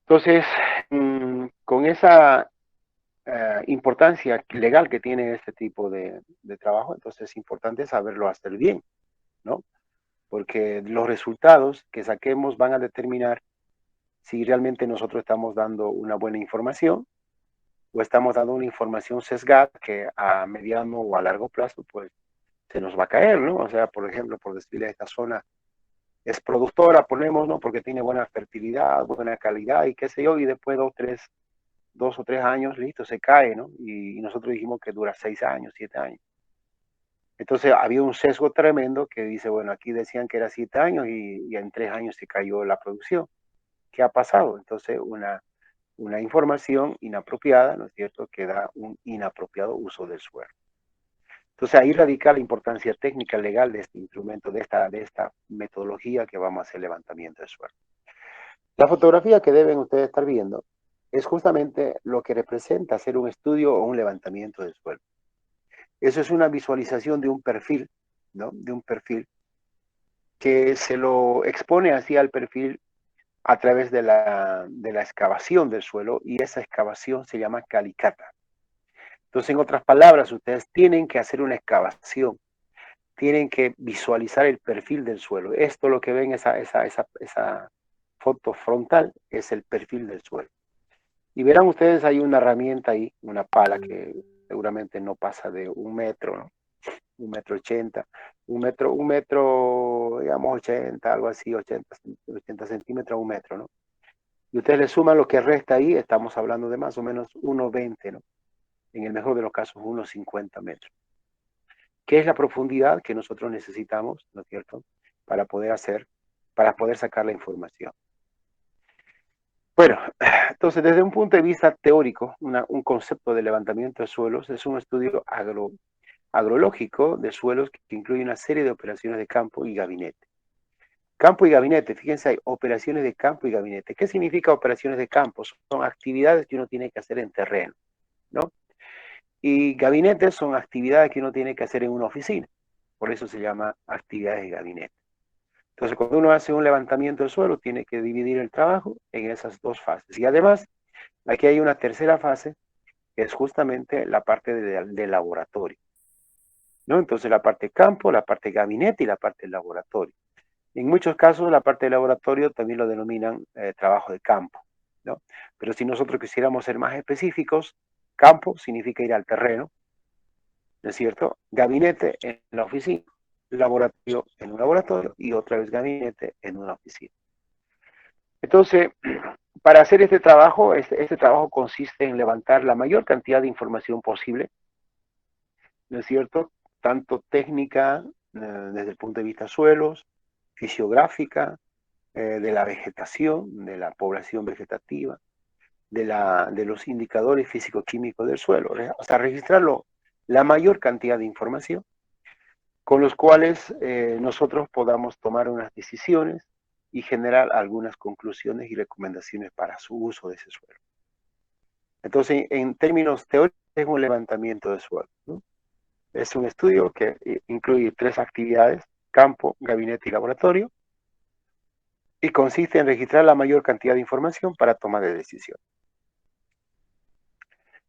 Entonces, con esa importancia legal que tiene este tipo de trabajo, entonces es importante saberlo hacer bien, ¿no? Porque los resultados que saquemos van a determinar si realmente nosotros estamos dando una buena información o estamos dando una información sesgada que a mediano o a largo plazo, pues, se nos va a caer, ¿no? O sea, por ejemplo, por decirle, esta zona es productora, ponemos, ¿no? Porque tiene buena fertilidad, buena calidad y qué sé yo, y después dos o tres años, listo, se cae, ¿no? Y nosotros dijimos que dura 6 años, 7 años. Entonces había un sesgo tremendo que dice, bueno, aquí decían que era 7 años y en 3 años se cayó la producción. ¿Qué ha pasado? Entonces una información inapropiada, ¿no es cierto?, que da un inapropiado uso del suelo. Entonces ahí radica la importancia técnica legal de este instrumento, de esta metodología que vamos a hacer levantamiento de suelo. La fotografía que deben ustedes estar viendo es justamente lo que representa hacer un estudio o un levantamiento del suelo. Eso es una visualización de un perfil, ¿no? De un perfil que se lo expone así al perfil a través de la excavación del suelo, y esa excavación se llama calicata. Entonces, en otras palabras, ustedes tienen que hacer una excavación, tienen que visualizar el perfil del suelo. Esto lo que ven, esa foto frontal, es el perfil del suelo. Y verán ustedes, hay una herramienta ahí, una pala que seguramente no pasa de 1 metro, ¿no? 1,80 m, digamos 80, algo así, 80 centímetros a 1 metro, ¿no? Y ustedes le suman lo que resta ahí, estamos hablando de más o menos 1,20, ¿no? En el mejor de los casos, 1,50 m. ¿Qué es la profundidad que nosotros necesitamos, ¿no es cierto?, para poder sacar la información. Bueno, entonces desde un punto de vista teórico, un concepto de levantamiento de suelos es un estudio agrológico de suelos que incluye una serie de operaciones de campo y gabinete. Campo y gabinete, fíjense, hay operaciones de campo y gabinete. ¿Qué significa operaciones de campo? Son actividades que uno tiene que hacer en terreno, ¿no? Y gabinetes son actividades que uno tiene que hacer en una oficina. Por eso se llama actividades de gabinete. Entonces, cuando uno hace un levantamiento del suelo, tiene que dividir el trabajo en esas dos fases. Y además, aquí hay una tercera fase, que es justamente la parte de laboratorio, ¿no? Entonces, la parte campo, la parte gabinete y la parte laboratorio. En muchos casos, la parte de laboratorio también lo denominan trabajo de campo, ¿no? Pero si nosotros quisiéramos ser más específicos, campo significa ir al terreno, ¿no es cierto? Gabinete en la oficina, laboratorio en un laboratorio y otra vez gabinete en una oficina. Entonces, para hacer este trabajo consiste en levantar la mayor cantidad de información posible, ¿no es cierto? Tanto técnica, desde el punto de vista suelos, fisiográfica, de la vegetación, de la población vegetativa, de los indicadores físico-químicos del suelo. O sea, registrarlo la mayor cantidad de información con los cuales nosotros podamos tomar unas decisiones y generar algunas conclusiones y recomendaciones para su uso de ese suelo. Entonces, en términos teóricos, es un levantamiento de suelo, ¿no? Es un estudio que incluye 3 actividades: campo, gabinete y laboratorio, y consiste en registrar la mayor cantidad de información para toma de decisión.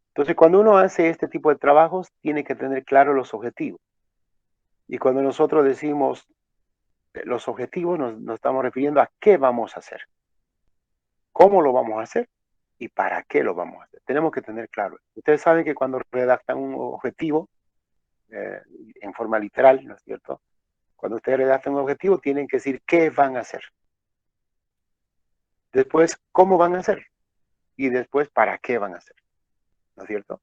Entonces, cuando uno hace este tipo de trabajos, tiene que tener claro los objetivos. Y cuando nosotros decimos los objetivos, nos estamos refiriendo a qué vamos a hacer, cómo lo vamos a hacer y para qué lo vamos a hacer. Tenemos que tener claro. Ustedes saben que cuando redactan un objetivo, eh, en forma literal, ¿no es cierto? Cuando ustedes redactan un objetivo, tienen que decir qué van a hacer. Después, cómo van a hacer. Y después, para qué van a hacer. ¿No es cierto?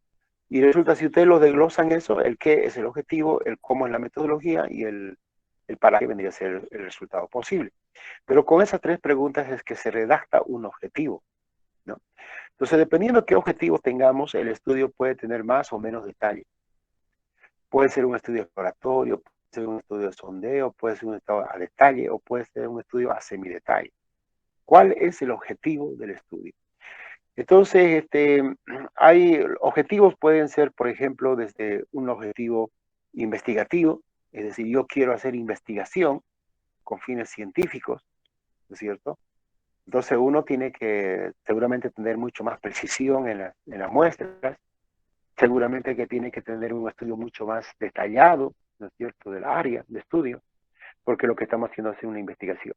Y resulta, si ustedes lo desglosan eso, el qué es el objetivo, el cómo es la metodología y el para qué vendría a ser el resultado posible. Pero con esas 3 preguntas es que se redacta un objetivo, ¿no? Entonces, dependiendo de qué objetivo tengamos, el estudio puede tener más o menos detalle. Puede ser un estudio exploratorio, puede ser un estudio de sondeo, puede ser un estudio a detalle o puede ser un estudio a semidetalle. ¿Cuál es el objetivo del estudio? Entonces, hay objetivos, pueden ser, por ejemplo, desde un objetivo investigativo, es decir, yo quiero hacer investigación con fines científicos, ¿no es cierto? Entonces uno tiene que seguramente tener mucho más precisión en las muestras, seguramente que tiene que tener un estudio mucho más detallado, ¿no es cierto?, del área de estudio, porque lo que estamos haciendo es una investigación.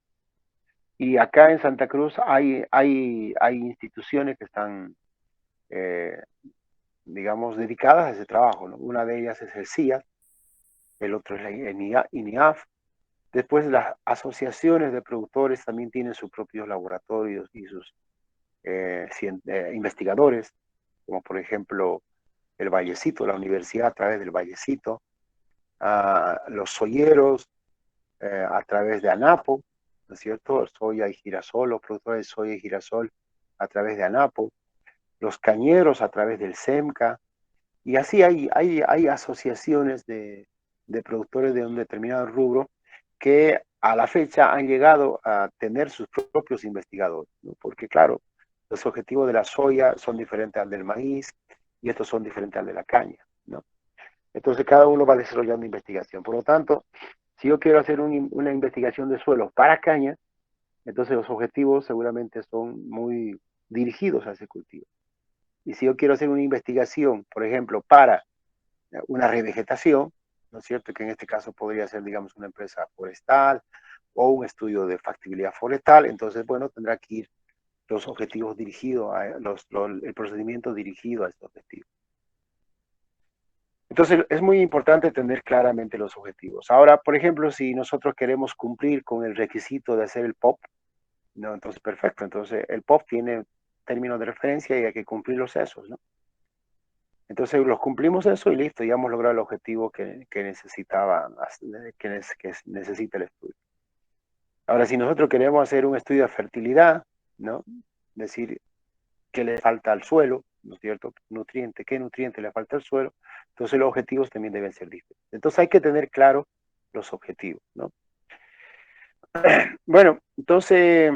Y acá en Santa Cruz hay instituciones que están, digamos, dedicadas a ese trabajo, ¿no? Una de ellas es el CIA, el otro es la INIAF. Después las asociaciones de productores también tienen sus propios laboratorios y sus investigadores, como por ejemplo el Vallecito, la universidad a través del Vallecito, los soyeros a través de ANAPO, ¿no es cierto? Soya y girasol, los productores de soya y girasol a través de ANAPO, los cañeros a través del SEMCA, y así hay asociaciones de productores de un determinado rubro que a la fecha han llegado a tener sus propios investigadores, ¿no? Porque claro, los objetivos de la soya son diferentes al del maíz y estos son diferentes al de la caña, ¿no? Entonces cada uno va desarrollando investigación. Por lo tanto, si yo quiero hacer una investigación de suelos para caña, entonces los objetivos seguramente son muy dirigidos a ese cultivo. Y si yo quiero hacer una investigación, por ejemplo, para una revegetación, ¿no es cierto? Que en este caso podría ser, digamos, una empresa forestal o un estudio de factibilidad forestal, entonces, bueno, tendrá que ir los objetivos dirigidos, el procedimiento dirigido a estos objetivos. Entonces, es muy importante tener claramente los objetivos. Ahora, por ejemplo, si nosotros queremos cumplir con el requisito de hacer el POP, ¿no? Entonces, perfecto. Entonces, el POP tiene términos de referencia y hay que cumplirlos esos, ¿no? Entonces, los cumplimos eso y listo, ya hemos logrado el objetivo que necesitaba, que necesita el estudio. Ahora, si nosotros queremos hacer un estudio de fertilidad, ¿no? Decir qué le falta al suelo, ¿no es cierto? ¿Qué nutriente le falta al suelo? Entonces los objetivos también deben ser diferentes. Entonces hay que tener claro los objetivos, ¿no? Bueno, entonces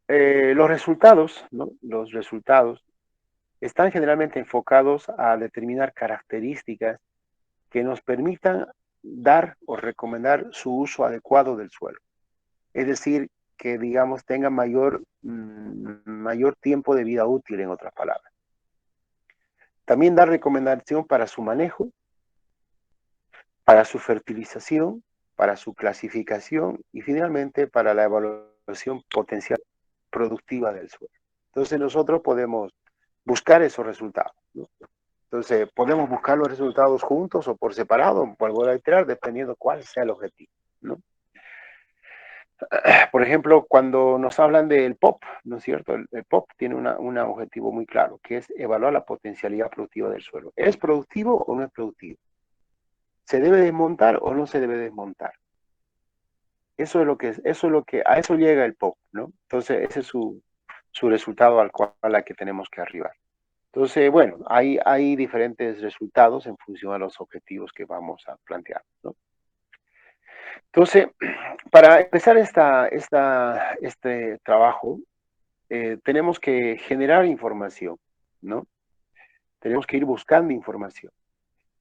los resultados, ¿no? Los resultados están generalmente enfocados a determinar características que nos permitan dar o recomendar su uso adecuado del suelo. Es decir, que digamos tenga mayor tiempo de vida útil, en otras palabras. También da recomendación para su manejo, para su fertilización, para su clasificación y finalmente para la evaluación potencial productiva del suelo. Entonces nosotros podemos buscar esos resultados, ¿no? Entonces podemos buscar los resultados juntos o por separado, vuelvo a reiterar, dependiendo cuál sea el objetivo, ¿no? Por ejemplo, cuando nos hablan del POP, ¿no es cierto? El POP tiene un objetivo muy claro, que es evaluar la potencialidad productiva del suelo. ¿Es productivo o no es productivo? ¿Se debe desmontar o no se debe desmontar? A eso llega el POP, ¿no? Entonces, ese es su resultado al que tenemos que arribar. Entonces, bueno, hay diferentes resultados en función a los objetivos que vamos a plantear, ¿no? Entonces, para empezar este trabajo, tenemos que generar información, ¿no? Tenemos que ir buscando información.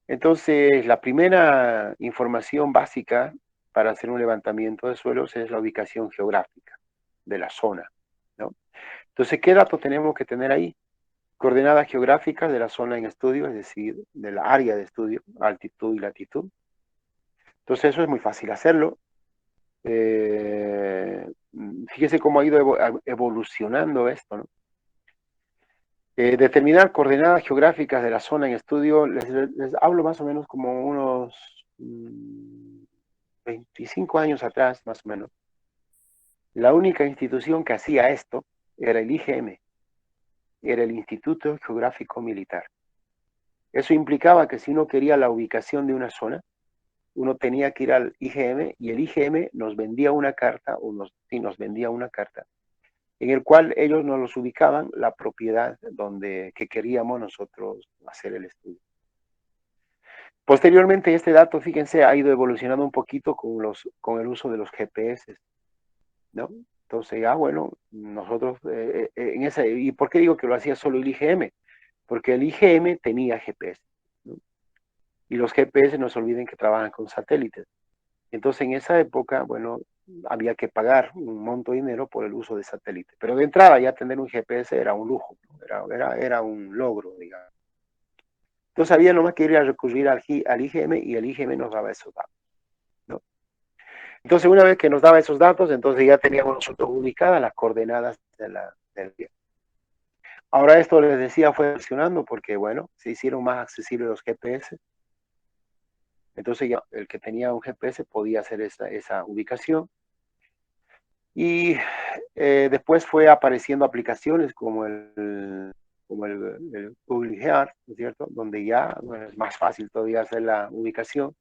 Entonces, la primera información básica para hacer un levantamiento de suelos es la ubicación geográfica de la zona, ¿no? Entonces, ¿qué datos tenemos que tener ahí? Coordenadas geográficas de la zona en estudio, es decir, del área de estudio, altitud y latitud. Entonces, eso es muy fácil hacerlo. Fíjese cómo ha ido evolucionando esto, ¿no? Determinar coordenadas geográficas de la zona en estudio, les hablo más o menos como unos 25 años atrás, más o menos. La única institución que hacía esto era el IGM, era el Instituto Geográfico Militar. Eso implicaba que si uno quería la ubicación de una zona, uno tenía que ir al IGM y el IGM nos vendía una carta, nos vendía una carta, en el cual ellos nos los ubicaban la propiedad que queríamos nosotros hacer el estudio. Posteriormente, este dato, fíjense, ha ido evolucionando un poquito con el uso de los GPS, ¿no? Entonces, bueno, nosotros ¿y por qué digo que lo hacía solo el IGM? Porque el IGM tenía GPS, ¿no? Y los GPS no se olviden que trabajan con satélites. Entonces, en esa época, bueno, había que pagar un monto de dinero por el uso de satélite. Pero de entrada ya tener un GPS era un lujo, ¿no? Era un logro, digamos. Entonces había nomás que ir a recurrir al IGM y el IGM nos daba esos datos, ¿no? Entonces una vez que nos daba esos datos, entonces ya teníamos nosotros ubicadas las coordenadas del viaje. Ahora esto les decía fue evolucionando porque, bueno, se hicieron más accesibles los GPS. Entonces ya el que tenía un GPS podía hacer esa ubicación. Y después fue apareciendo aplicaciones como el Google Earth, ¿no es cierto? Donde ya, bueno, es más fácil todavía hacer la ubicación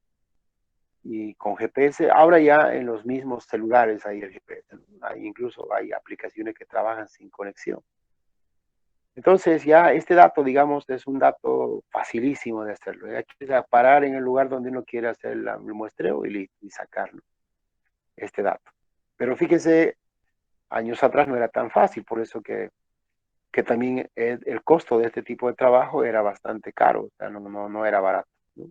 y con GPS. Ahora ya en los mismos celulares hay el GPS, ¿no? Incluso hay aplicaciones que trabajan sin conexión. Entonces ya este dato, digamos, es un dato facilísimo de hacerlo. Hay que parar en el lugar donde uno quiere hacer el muestreo y sacarlo, este dato. Pero fíjense, años atrás no era tan fácil, por eso que también el costo de este tipo de trabajo era bastante caro, o sea, no era barato, ¿no?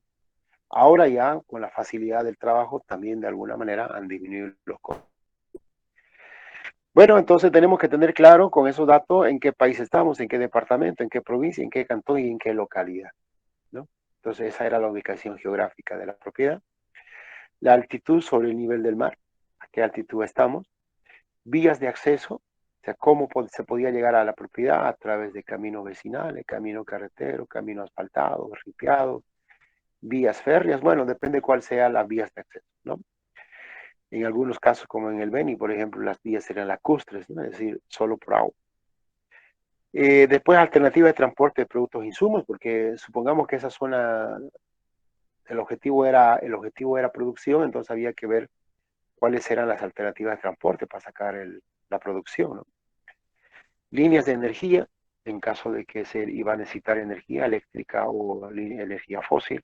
Ahora ya, con la facilidad del trabajo, también de alguna manera han disminuido los costos. Bueno, entonces tenemos que tener claro con esos datos en qué país estamos, en qué departamento, en qué provincia, en qué cantón y en qué localidad, ¿no? Entonces esa era la ubicación geográfica de la propiedad. La altitud sobre el nivel del mar, a qué altitud estamos. Vías de acceso, o sea, cómo se podía llegar a la propiedad a través de caminos vecinales, camino carretero, camino asfaltado, ripiado, vías férreas, bueno, depende cuál sea las vías de acceso, ¿no? En algunos casos, como en el Beni, por ejemplo, las vías serían lacustres, ¿no? Es decir, solo por agua. Después, alternativa de transporte de productos e insumos, porque supongamos que esa zona, el objetivo era producción, entonces había que ver cuáles eran las alternativas de transporte para sacar la producción, ¿no? Líneas de energía, en caso de que se iba a necesitar energía eléctrica o energía fósil,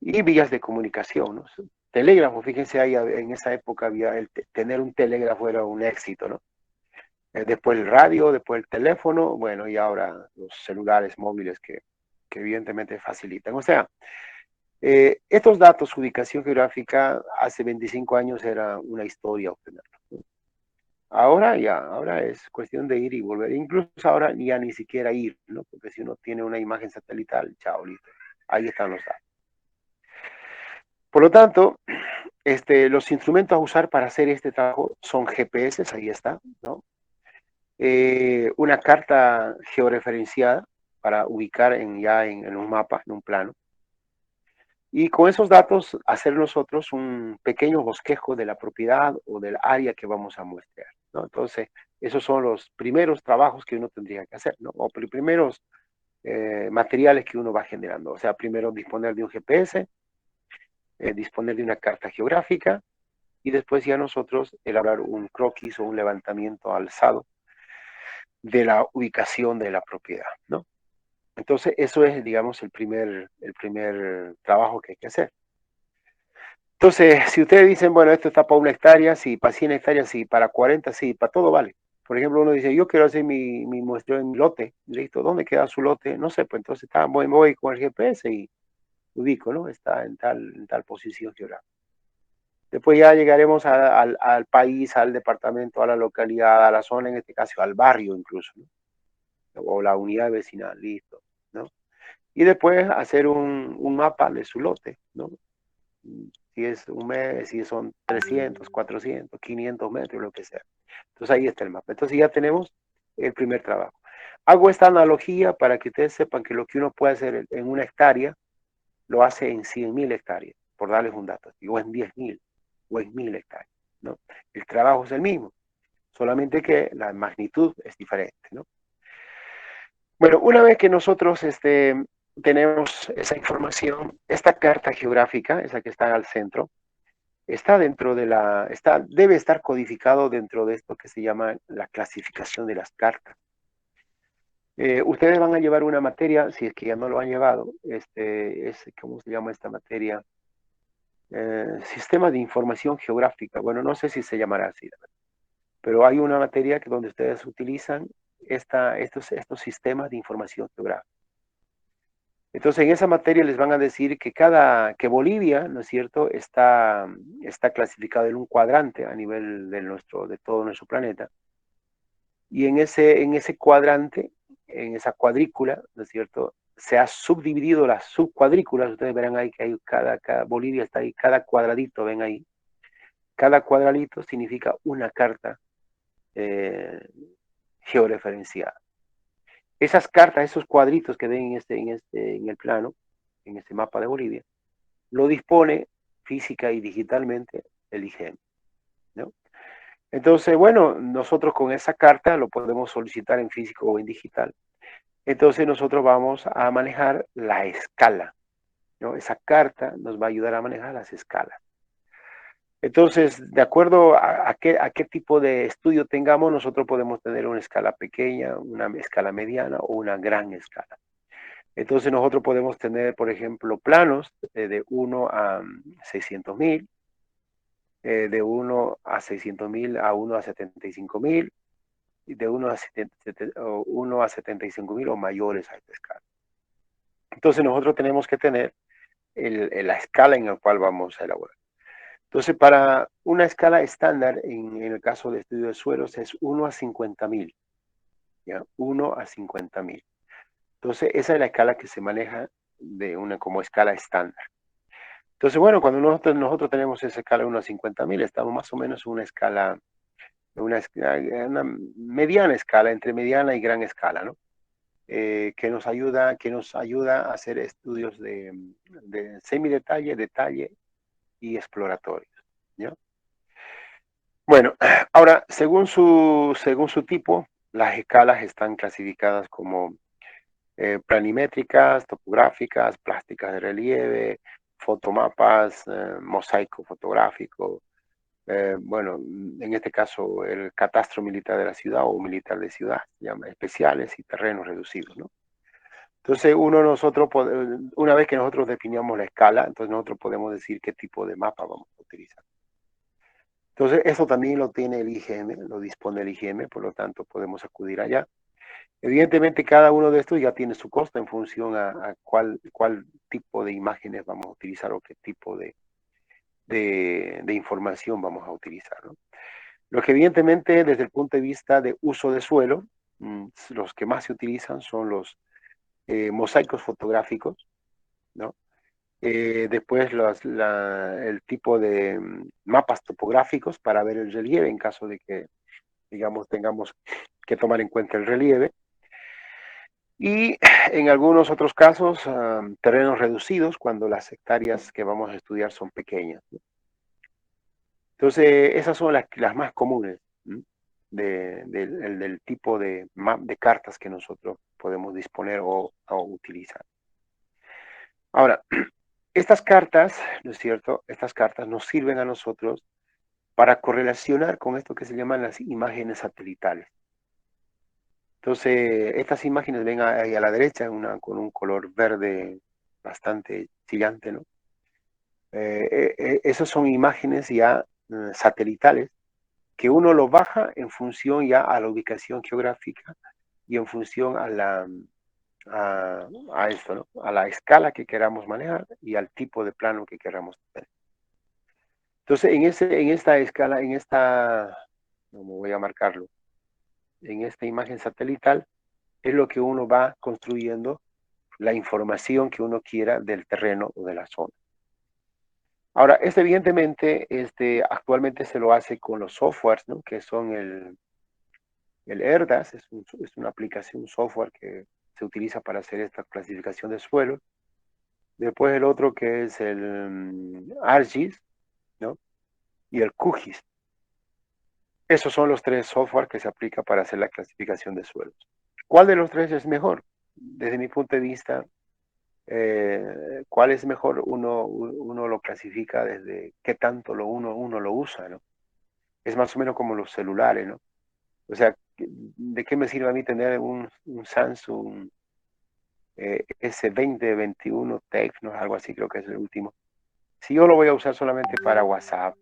y vías de comunicación, ¿no? Telégrafo, fíjense ahí, en esa época tener un telégrafo era un éxito, ¿no? Después el radio, después el teléfono, bueno, y ahora los celulares móviles que evidentemente facilitan. O sea, estos datos, ubicación geográfica, hace 25 años era una historia obtenerlo, ¿no? Ahora es cuestión de ir y volver. Incluso ahora ya ni siquiera ir, ¿no? Porque si uno tiene una imagen satelital, chao, listo. Ahí están los datos. Por lo tanto, los instrumentos a usar para hacer este trabajo son GPS, ahí está, ¿no? Una carta georreferenciada para ubicar ya en un mapa, en un plano. Y con esos datos hacer nosotros un pequeño bosquejo de la propiedad o del área que vamos a muestrear, ¿no? Entonces, esos son los primeros trabajos que uno tendría que hacer, ¿no? O primeros materiales que uno va generando. O sea, primero disponer de un GPS, disponer de una carta geográfica y después ya nosotros elaborar un croquis o un levantamiento alzado de la ubicación de la propiedad, ¿no? Entonces, eso es, digamos, el primer trabajo que hay que hacer. Entonces, si ustedes dicen, bueno, esto está para 1 hectárea, sí, para 100 hectáreas, sí, para 40, sí, para todo vale. Por ejemplo, uno dice, yo quiero hacer mi muestreo en mi lote, listo, ¿dónde queda su lote? No sé, pues entonces voy con el GPS y ubico, ¿no? Está en tal posición geográfica. Después ya llegaremos al país, al departamento, a la localidad, a la zona, en este caso, al barrio incluso, ¿no? O la unidad vecinal, listo, ¿no? Y después hacer un mapa de su lote, ¿no? Si es un mes, si son 300, 400, 500 metros, lo que sea. Entonces ahí está el mapa. Entonces ya tenemos el primer trabajo. Hago esta analogía para que ustedes sepan que lo que uno puede hacer en 1 hectárea, lo hace en 100.000 hectáreas, por darles un dato, o en 10.000, o en 1.000 hectáreas, ¿no? El trabajo es el mismo, solamente que la magnitud es diferente, ¿no? Bueno, una vez que nosotros tenemos esa información, esta carta geográfica, esa que está al centro, debe estar codificado dentro de esto que se llama la clasificación de las cartas. Ustedes van a llevar una materia, si es que ya no lo han llevado, ¿cómo se llama esta materia? Sistema de información geográfica. Bueno, no sé si se llamará así, pero hay una materia donde ustedes utilizan estos sistemas de información geográfica. Entonces, en esa materia les van a decir que Bolivia, ¿no es cierto?, está clasificado en un cuadrante a nivel de todo nuestro planeta. Y en ese cuadrante, en esa cuadrícula, ¿no es cierto?, se ha subdividido las subcuadrículas. Ustedes verán ahí que hay cada Bolivia está ahí, cada cuadradito, ven ahí. Cada cuadradito significa una carta eh, georreferenciada. Esas cartas, esos cuadritos que ven en el plano, en este mapa de Bolivia, lo dispone física y digitalmente el IGM, ¿no? Entonces, bueno, nosotros con esa carta lo podemos solicitar en físico o en digital. Entonces nosotros vamos a manejar la escala, ¿no? Esa carta nos va a ayudar a manejar las escalas. Entonces, de acuerdo a qué tipo de estudio tengamos, nosotros podemos tener una escala pequeña, una escala mediana o una gran escala. Entonces nosotros podemos tener, por ejemplo, planos de 1 a 600.000, de 1 a 600.000 a 1 a 75.000, y de 1 a 75.000 o mayores a esta escala. Entonces nosotros tenemos que tener la escala en la cual vamos a elaborar. Entonces, para una escala estándar, en el caso de estudio de suelos, es 1 a 50.000, ¿ya? 1 a 50.000. Entonces, esa es la escala que se maneja como escala estándar. Entonces, bueno, cuando nosotros tenemos esa escala de 1 a 50.000, estamos más o menos en una mediana escala, entre mediana y gran escala, ¿no? Que nos ayuda a hacer estudios de semidetalle, detalle y exploratorios, ¿ya? Bueno, ahora, según su tipo, las escalas están clasificadas como planimétricas, topográficas, plásticas de relieve, fotomapas, mosaico fotográfico, bueno, en este caso el catastro militar de la ciudad o militar de ciudad, se llama especiales y terrenos reducidos, ¿no? Entonces, una vez que nosotros definamos la escala, entonces nosotros podemos decir qué tipo de mapa vamos a utilizar. Entonces, eso también lo tiene el IGM, lo dispone el IGM, por lo tanto podemos acudir allá. Evidentemente, cada uno de estos ya tiene su costo en función a cuál tipo de imágenes vamos a utilizar o qué tipo de información vamos a utilizar, ¿no? Lo que evidentemente desde el punto de vista de uso de suelo, los que más se utilizan son los mosaicos fotográficos, ¿no? Después el tipo de mapas topográficos para ver el relieve en caso de que, digamos, tengamos que tomar en cuenta el relieve. Y en algunos otros casos, terrenos reducidos cuando las hectáreas que vamos a estudiar son pequeñas, ¿no? Entonces, esas son las más comunes, ¿no?, del tipo de cartas que nosotros podemos disponer o utilizar. Ahora, estas cartas, ¿no es cierto? Estas cartas nos sirven a nosotros para correlacionar con esto que se llaman las imágenes satelitales. Entonces, estas imágenes ven ahí a la derecha, con un color verde bastante chillante, ¿no? Esas son imágenes ya satelitales que uno lo baja en función ya a la ubicación geográfica y en función a esto, ¿no? A la escala que queramos manejar y al tipo de plano que queramos tener. Entonces, en esta escala, ¿cómo voy a marcarlo? En esta imagen satelital es lo que uno va construyendo la información que uno quiera del terreno o de la zona. Ahora, evidentemente, actualmente se lo hace con los softwares, ¿no? Que son el ERDAS, es una aplicación, un software que se utiliza para hacer esta clasificación de suelos. Después el otro que es el ArcGIS, ¿no? Y el QGIS. Esos son los tres software que se aplica para hacer la clasificación de suelos. ¿Cuál de los tres es mejor? Desde mi punto de vista, ¿cuál es mejor? Uno lo clasifica desde qué tanto uno lo usa, ¿no? Es más o menos como los celulares, ¿no? O sea, ¿de qué me sirve a mí tener un Samsung S20, 21 Tecno, algo así creo que es el último? Si yo lo voy a usar solamente para WhatsApp,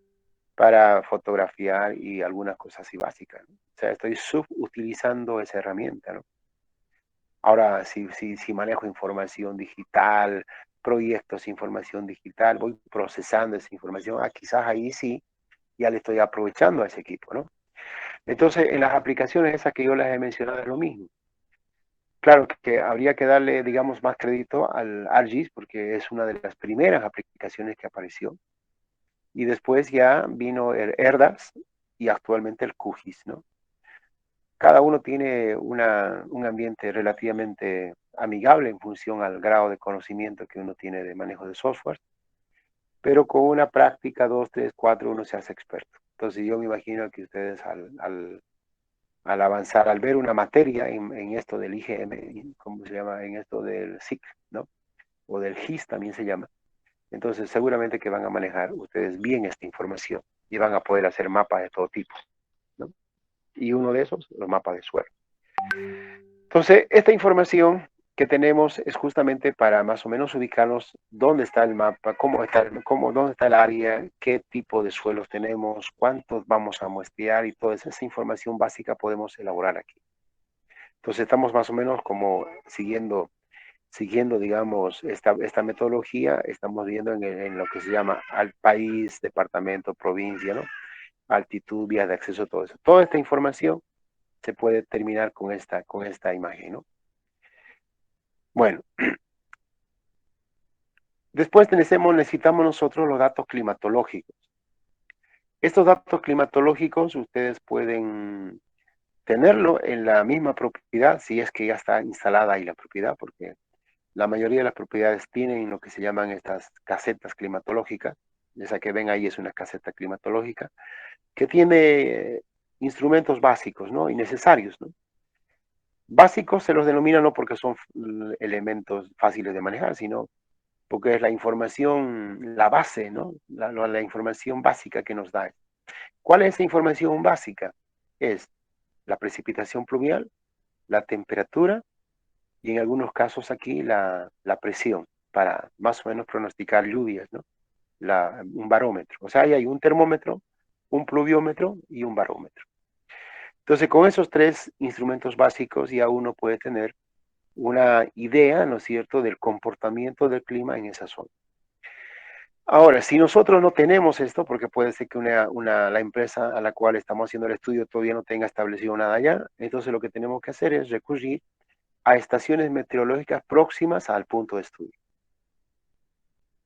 para fotografiar y algunas cosas así básicas, ¿no? O sea, estoy subutilizando esa herramienta, ¿no? Ahora, si manejo información digital, proyectos, información digital, voy procesando esa información, quizás ahí sí, ya le estoy aprovechando a ese equipo, ¿no? Entonces, en las aplicaciones esas que yo les he mencionado es lo mismo. Claro que habría que darle, digamos, más crédito al ArcGIS porque es una de las primeras aplicaciones que apareció. Y después ya vino el ERDAS y actualmente el QGIS, ¿no? Cada uno tiene un ambiente relativamente amigable en función al grado de conocimiento que uno tiene de manejo de software, pero con una práctica, 2, 3, 4, uno se hace experto. Entonces yo me imagino que ustedes al avanzar, al ver una materia en esto del IGM, ¿cómo se llama? En esto del SIC, ¿no? O del GIS también se llama. Entonces seguramente que van a manejar ustedes bien esta información y van a poder hacer mapas de todo tipo, ¿no? Y uno de esos, los mapas de suelo. Entonces, esta información que tenemos es justamente para más o menos ubicarnos dónde está el mapa, dónde está el área, qué tipo de suelos tenemos, cuántos vamos a muestrear y toda esa información básica podemos elaborar aquí. Entonces, estamos más o menos como siguiendo digamos, esta metodología, estamos viendo en lo que se llama al país, departamento, provincia, ¿no? Altitud, vías de acceso, todo eso. Toda esta información se puede terminar con esta imagen, ¿no? Bueno, después necesitamos nosotros los datos climatológicos. Estos datos climatológicos ustedes pueden tenerlo en la misma propiedad, si es que ya está instalada ahí la propiedad, porque la mayoría de las propiedades tienen lo que se llaman estas casetas climatológicas. Esa que ven ahí es una caseta climatológica, que tiene instrumentos básicos, ¿no? Y necesarios, ¿no? Básicos se los denomina no porque son elementos fáciles de manejar, sino porque es la información, la base, ¿no? La información básica que nos da. ¿Cuál es esa información básica? Es la precipitación pluvial, la temperatura y en algunos casos aquí la presión para más o menos pronosticar lluvias, ¿no? Un barómetro. O sea, ahí hay un termómetro, un pluviómetro y un barómetro. Entonces, con esos tres instrumentos básicos ya uno puede tener una idea, ¿no es cierto?, del comportamiento del clima en esa zona. Ahora, si nosotros no tenemos esto, porque puede ser que la empresa a la cual estamos haciendo el estudio todavía no tenga establecido nada allá, entonces lo que tenemos que hacer es recurrir a estaciones meteorológicas próximas al punto de estudio.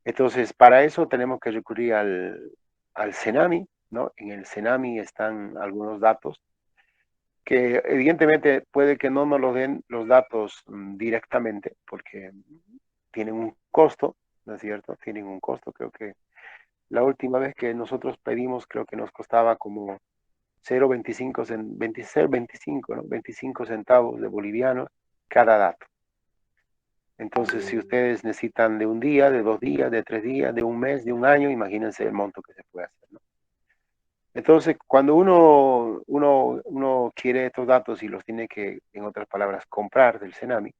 Entonces, para eso tenemos que recurrir al CENAMI, ¿no? En el CENAMI están algunos datos que evidentemente puede que no nos los den los datos directamente, porque tienen un costo, ¿no es cierto? Tienen un costo, creo que la última vez que nosotros pedimos, creo que nos costaba como 0,25, 25, ¿no? 25 centavos de bolivianos cada dato. Entonces, si ustedes necesitan de un día, de 2 días, de 3 días, de un mes, de un año, imagínense el monto que se puede hacer, ¿no? Entonces, cuando uno quiere estos datos y los tiene que, en otras palabras, comprar del CENAMI,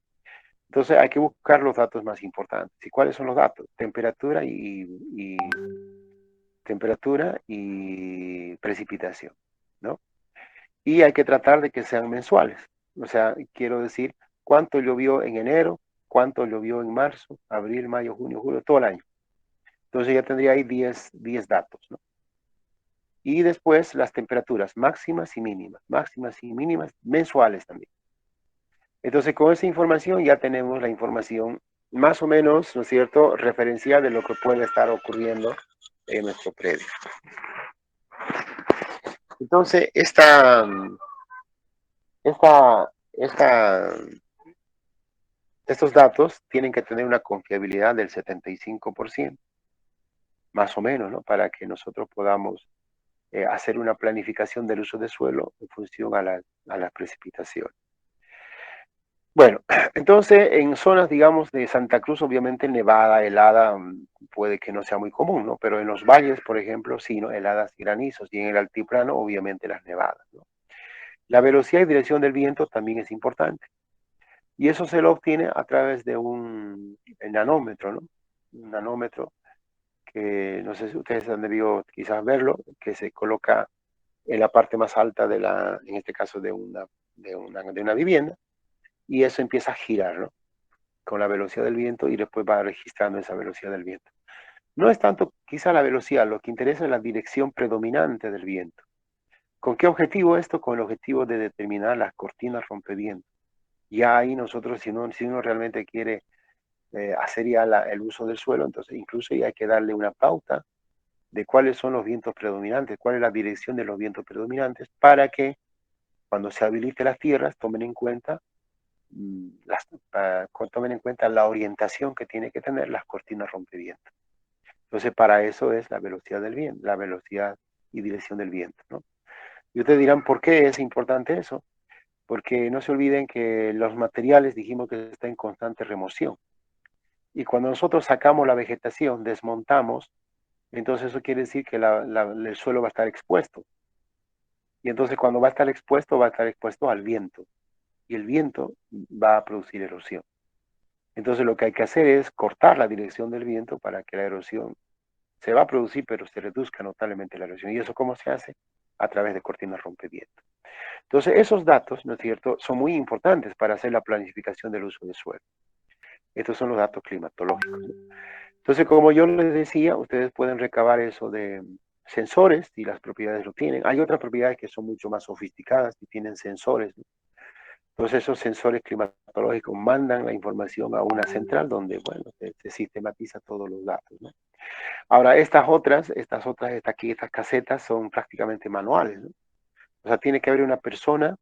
entonces hay que buscar los datos más importantes. ¿Y cuáles son los datos? Temperatura y precipitación, ¿no? Y hay que tratar de que sean mensuales. O sea, quiero decir, cuánto llovió en enero, cuánto llovió en marzo, abril, mayo, junio, julio, todo el año. Entonces ya tendría ahí 10 datos, ¿no? Y después las temperaturas máximas y mínimas mensuales también. Entonces con esa información ya tenemos la información más o menos, ¿no es cierto?, referencial de lo que puede estar ocurriendo en nuestro predio. Entonces, esta, esta, estos datos tienen que tener una confiabilidad del 75%, más o menos, ¿no? Para que nosotros podamos hacer una planificación del uso de suelo en función a la precipitación. Bueno, entonces en zonas, digamos, de Santa Cruz, obviamente nevada, helada, puede que no sea muy común, ¿no? Pero en los valles, por ejemplo, sí, ¿no? Heladas y granizos. Y en el altiplano, obviamente, las nevadas, ¿no? La velocidad y dirección del viento también es importante. Y eso se lo obtiene a través de un nanómetro, ¿no? Un nanómetro que no sé si ustedes han debido quizás verlo, que se coloca en la parte más alta en este caso de una vivienda, y eso empieza a girar, ¿no? Con la velocidad del viento y después va registrando esa velocidad del viento. No es tanto quizá la velocidad, lo que interesa es la dirección predominante del viento. ¿Con qué objetivo esto? Con el objetivo de determinar las cortinas rompeviento. Ya ahí nosotros, si uno realmente quiere hacer ya el uso del suelo, entonces incluso ya hay que darle una pauta de cuáles son los vientos predominantes, cuál es la dirección de los vientos predominantes, para que cuando se habilite las tierras tomen en cuenta tomen en cuenta la orientación que tiene que tener las cortinas rompeviento. Entonces, para eso es la velocidad del viento, la velocidad y dirección del viento, ¿no? Y ustedes dirán, ¿por qué es importante eso? Porque no se olviden que los materiales dijimos que están en constante remoción. Y cuando nosotros sacamos la vegetación, desmontamos, entonces eso quiere decir que el suelo va a estar expuesto. Y entonces cuando va a estar expuesto al viento. Y el viento va a producir erosión. Entonces lo que hay que hacer es cortar la dirección del viento para que la erosión se va a producir, pero se reduzca notablemente la erosión. ¿Y eso cómo se hace? A través de cortinas rompeviento. Entonces esos datos, ¿no es cierto?, son muy importantes para hacer la planificación del uso del suelo. Estos son los datos climatológicos, ¿no? Entonces, como yo les decía, ustedes pueden recabar eso de sensores y las propiedades lo tienen. Hay otras propiedades que son mucho más sofisticadas y tienen sensores, ¿no? Entonces esos sensores climatológicos mandan la información a una central donde, bueno, se sistematiza todos los datos, ¿no? Ahora, estas casetas son prácticamente manuales, ¿no? O sea, tiene que haber una persona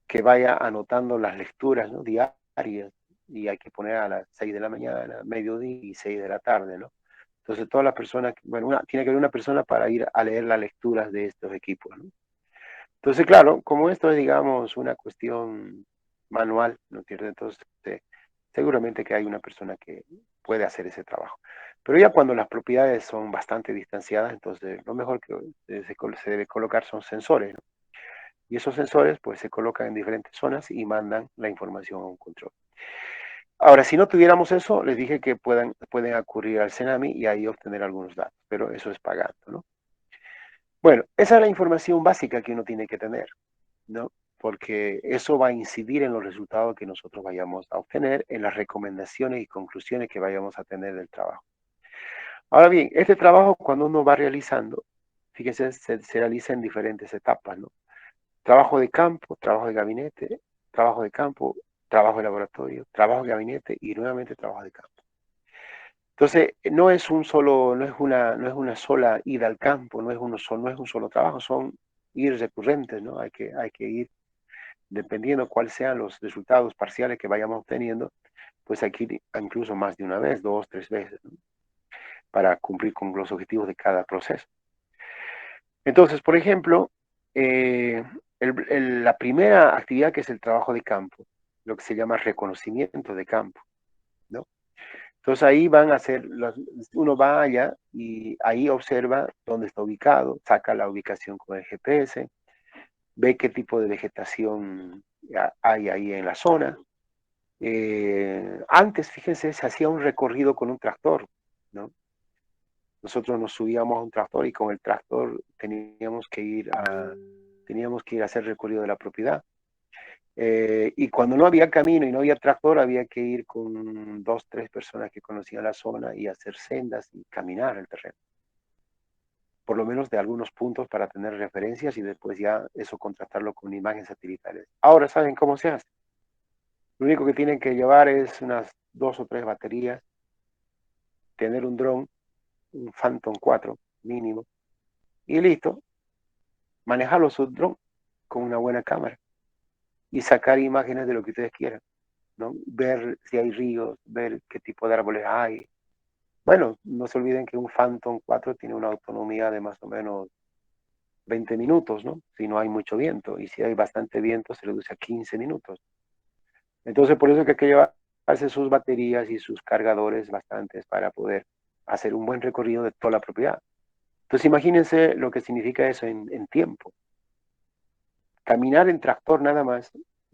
que vaya anotando las lecturas, ¿no?, diarias, y hay que poner a las 6 de la mañana, mediodía y 6 de la tarde, ¿no? Entonces, todas las personas, bueno, tiene que haber una persona para ir a leer las lecturas de estos equipos, ¿no? Entonces, claro, como esto es, digamos, una cuestión manual, ¿no es cierto? Entonces, seguramente que hay una persona que puede hacer ese trabajo. Pero ya cuando las propiedades son bastante distanciadas, entonces lo mejor que se debe colocar son sensores, ¿no? Y esos sensores pues se colocan en diferentes zonas y mandan la información a un control. Ahora, si no tuviéramos eso, les dije que pueden acudir al Cenami y ahí obtener algunos datos, pero eso es pagando, ¿no? Bueno, esa es la información básica que uno tiene que tener, ¿no? Porque eso va a incidir en los resultados que nosotros vayamos a obtener, en las recomendaciones y conclusiones que vayamos a tener del trabajo. Ahora bien, este trabajo cuando uno va realizando, fíjense, se realiza en diferentes etapas, ¿no? Trabajo de campo, trabajo de gabinete, trabajo de campo, trabajo de laboratorio, trabajo de gabinete y nuevamente trabajo de campo. Entonces, no es una sola ida al campo, no es un solo trabajo, son ir recurrentes, ¿no? Hay que ir, dependiendo cuáles sean los resultados parciales que vayamos obteniendo, pues hay que ir incluso más de una vez, dos, tres veces, ¿no?, para cumplir con los objetivos de cada proceso. Entonces, por ejemplo, la primera actividad, que es el trabajo de campo, lo que se llama reconocimiento de campo, ¿no? Entonces ahí uno va allá y ahí observa dónde está ubicado, saca la ubicación con el GPS, ve qué tipo de vegetación hay ahí en la zona. Antes, fíjense, se hacía un recorrido con un tractor, ¿no? Nosotros nos subíamos a un tractor y con el tractor teníamos que ir a hacer recorrido de la propiedad. Y cuando no había camino y no había tractor, había que ir con dos, tres personas que conocían la zona y hacer sendas y caminar el terreno. Por lo menos de algunos puntos para tener referencias y después ya eso contrastarlo con imágenes satelitales. Ahora saben cómo se hace. Lo único que tienen que llevar es unas 2 o 3 baterías, tener un dron, un Phantom 4 mínimo, y listo, manejarlo su dron con una buena cámara y sacar imágenes de lo que ustedes quieran, ¿no? Ver si hay ríos, ver qué tipo de árboles hay. Bueno, no se olviden que un Phantom 4 tiene una autonomía de más o menos 20 minutos, ¿no? Si no hay mucho viento, y si hay bastante viento se reduce a 15 minutos. Entonces, por eso es que hay que llevarse sus baterías y sus cargadores bastantes para poder hacer un buen recorrido de toda la propiedad. Entonces, imagínense lo que significa eso en tiempo. Caminar en tractor nada más,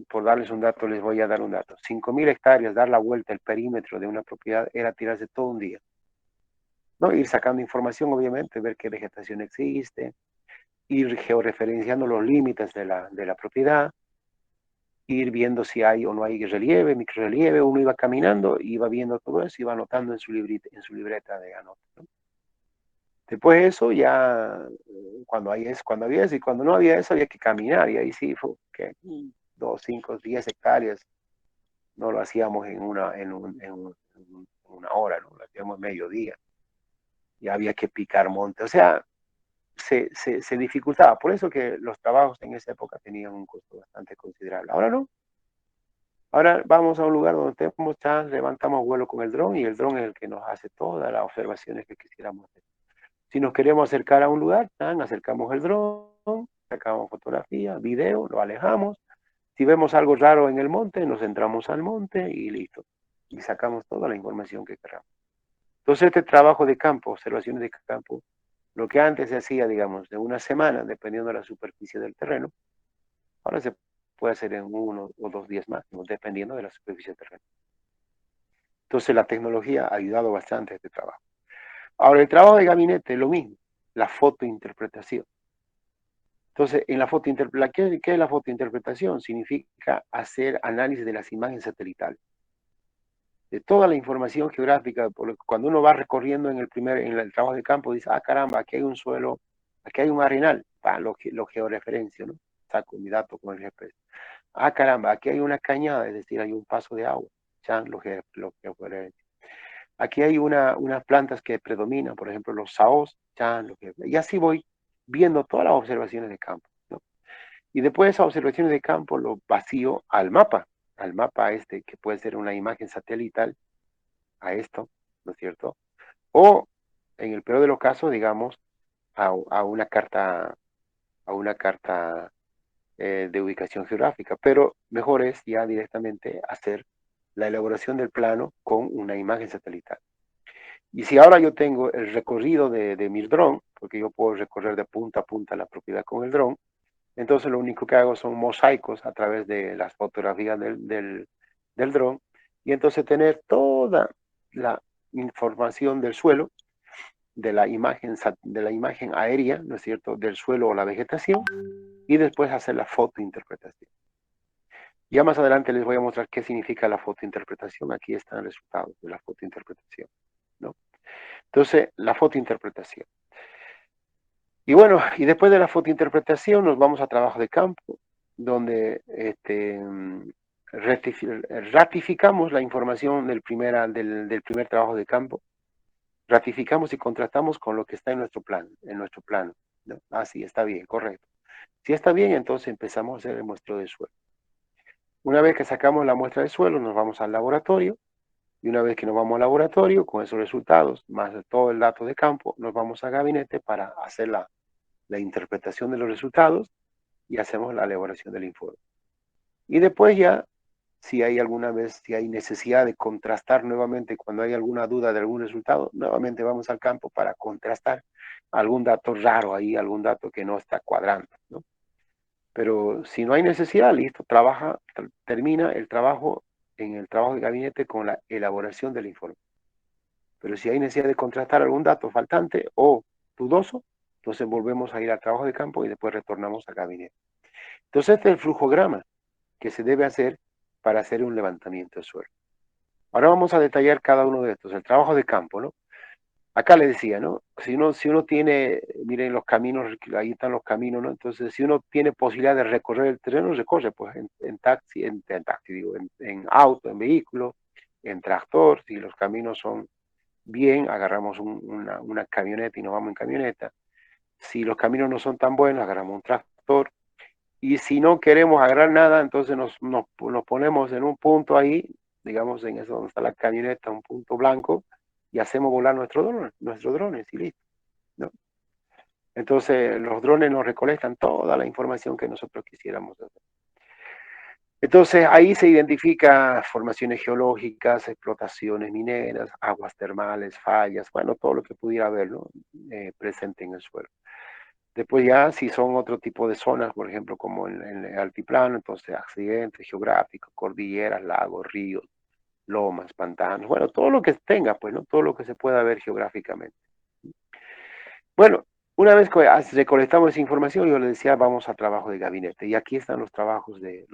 por darles un dato, les voy a dar un dato. 5.000 hectáreas, dar la vuelta, el perímetro de una propiedad era tirarse todo un día, ¿no? Ir sacando información, obviamente, ver qué vegetación existe, ir georreferenciando los límites de la propiedad, ir viendo si hay o no hay relieve, microrelieve. Uno iba caminando, iba viendo todo eso, iba anotando en su libreta de anotas, ¿no? Después de eso, ya cuando había eso y cuando no había eso, había que caminar. Y ahí sí fue que 2, 5, 10 hectáreas. No lo hacíamos en una hora, ¿no? Lo hacíamos mediodía. Y había que picar monte. O sea, se dificultaba. Por eso que los trabajos en esa época tenían un costo bastante considerable. Ahora no. Ahora vamos a un lugar donde tenemos chance, levantamos vuelo con el dron y el dron es el que nos hace todas las observaciones que quisiéramos hacer. Si nos queremos acercar a un lugar, acercamos el dron, sacamos fotografía, video, lo alejamos. Si vemos algo raro en el monte, nos entramos al monte y listo. Y sacamos toda la información que queramos. Entonces, este trabajo de campo, observaciones de campo, lo que antes se hacía, digamos, de una semana, dependiendo de la superficie del terreno, ahora se puede hacer en 1 o 2 días máximo, dependiendo de la superficie del terreno. Entonces, la tecnología ha ayudado bastante a este trabajo. Ahora, el trabajo de gabinete es lo mismo, la fotointerpretación. Entonces, en la fotointerpretación, ¿qué es la fotointerpretación? Significa hacer análisis de las imágenes satelitales, de toda la información geográfica. Cuando uno va recorriendo en el trabajo de campo, dice, ah, caramba, aquí hay un suelo, aquí hay un arenal, lo georreferencio, ¿no? Saco mi dato con el GPS. Ah, caramba, aquí hay una cañada, es decir, hay un paso de agua, ya lo georreferencio. Aquí hay unas plantas que predominan, por ejemplo, los saos, ya y así voy viendo todas las observaciones de campo, ¿no? Y después de esas observaciones de campo lo vacío al mapa este, que puede ser una imagen satelital a esto, ¿no es cierto? O, en el peor de los casos, digamos, a una carta de ubicación geográfica, pero mejor es ya directamente hacer la elaboración del plano con una imagen satelital. Y si ahora yo tengo el recorrido de mi dron, porque yo puedo recorrer de punta a punta la propiedad con el dron, entonces lo único que hago son mosaicos a través de las fotografías del dron, y entonces tener toda la información del suelo, de la imagen aérea, ¿no es cierto?, del suelo o la vegetación, y después hacer la fotointerpretación. Ya más adelante les voy a mostrar qué significa la fotointerpretación. Aquí están los resultados de la fotointerpretación, ¿no? Entonces, la fotointerpretación. Y bueno, y después de la fotointerpretación nos vamos a trabajo de campo, donde ratificamos la información del primer trabajo de campo, ratificamos y contrastamos con lo que está en nuestro plano, ¿no? Ah, sí, está bien, correcto. Si está bien, entonces empezamos a hacer el muestreo de suelo. Una vez que sacamos la muestra de suelo, nos vamos al laboratorio, y una vez que nos vamos al laboratorio, con esos resultados, más todo el dato de campo, nos vamos a gabinete para hacer la interpretación de los resultados y hacemos la elaboración del informe. Y después ya, si hay necesidad de contrastar nuevamente, cuando hay alguna duda de algún resultado, nuevamente vamos al campo para contrastar algún dato raro ahí, algún dato que no está cuadrando, ¿no? Pero si no hay necesidad, listo, termina el trabajo en el trabajo de gabinete con la elaboración del informe. Pero si hay necesidad de contrastar algún dato faltante o dudoso, entonces volvemos a ir al trabajo de campo y después retornamos al gabinete. Entonces este es el flujograma que se debe hacer para hacer un levantamiento de suelo. Ahora vamos a detallar cada uno de estos. El trabajo de campo, ¿no? Acá le decía, ¿no? Si uno tiene, miren los caminos, ahí están los caminos, ¿no? Entonces, si uno tiene posibilidad de recorrer el terreno, recorre, pues en taxi, digo, en auto, en vehículo, en tractor, si los caminos son bien, agarramos una camioneta y nos vamos en camioneta. Si los caminos no son tan buenos, agarramos un tractor. Y si no queremos agarrar nada, entonces nos ponemos en un punto ahí, digamos en eso donde está la camioneta, un punto blanco, y hacemos volar nuestros drones y listo, ¿no? Entonces los drones nos recolectan toda la información que nosotros quisiéramos hacer. Entonces ahí se identifica formaciones geológicas, explotaciones mineras, aguas termales, fallas, bueno, todo lo que pudiera haber, ¿no? Presente en el suelo. Después ya si son otro tipo de zonas, por ejemplo, como en el altiplano, entonces accidentes geográficos, cordilleras, lagos, ríos, lomas, pantanos, bueno, todo lo que tenga, pues, ¿no? Todo lo que se pueda ver geográficamente. Bueno, una vez que recolectamos esa información, yo le decía, vamos al trabajo de gabinete. Y aquí están los trabajos de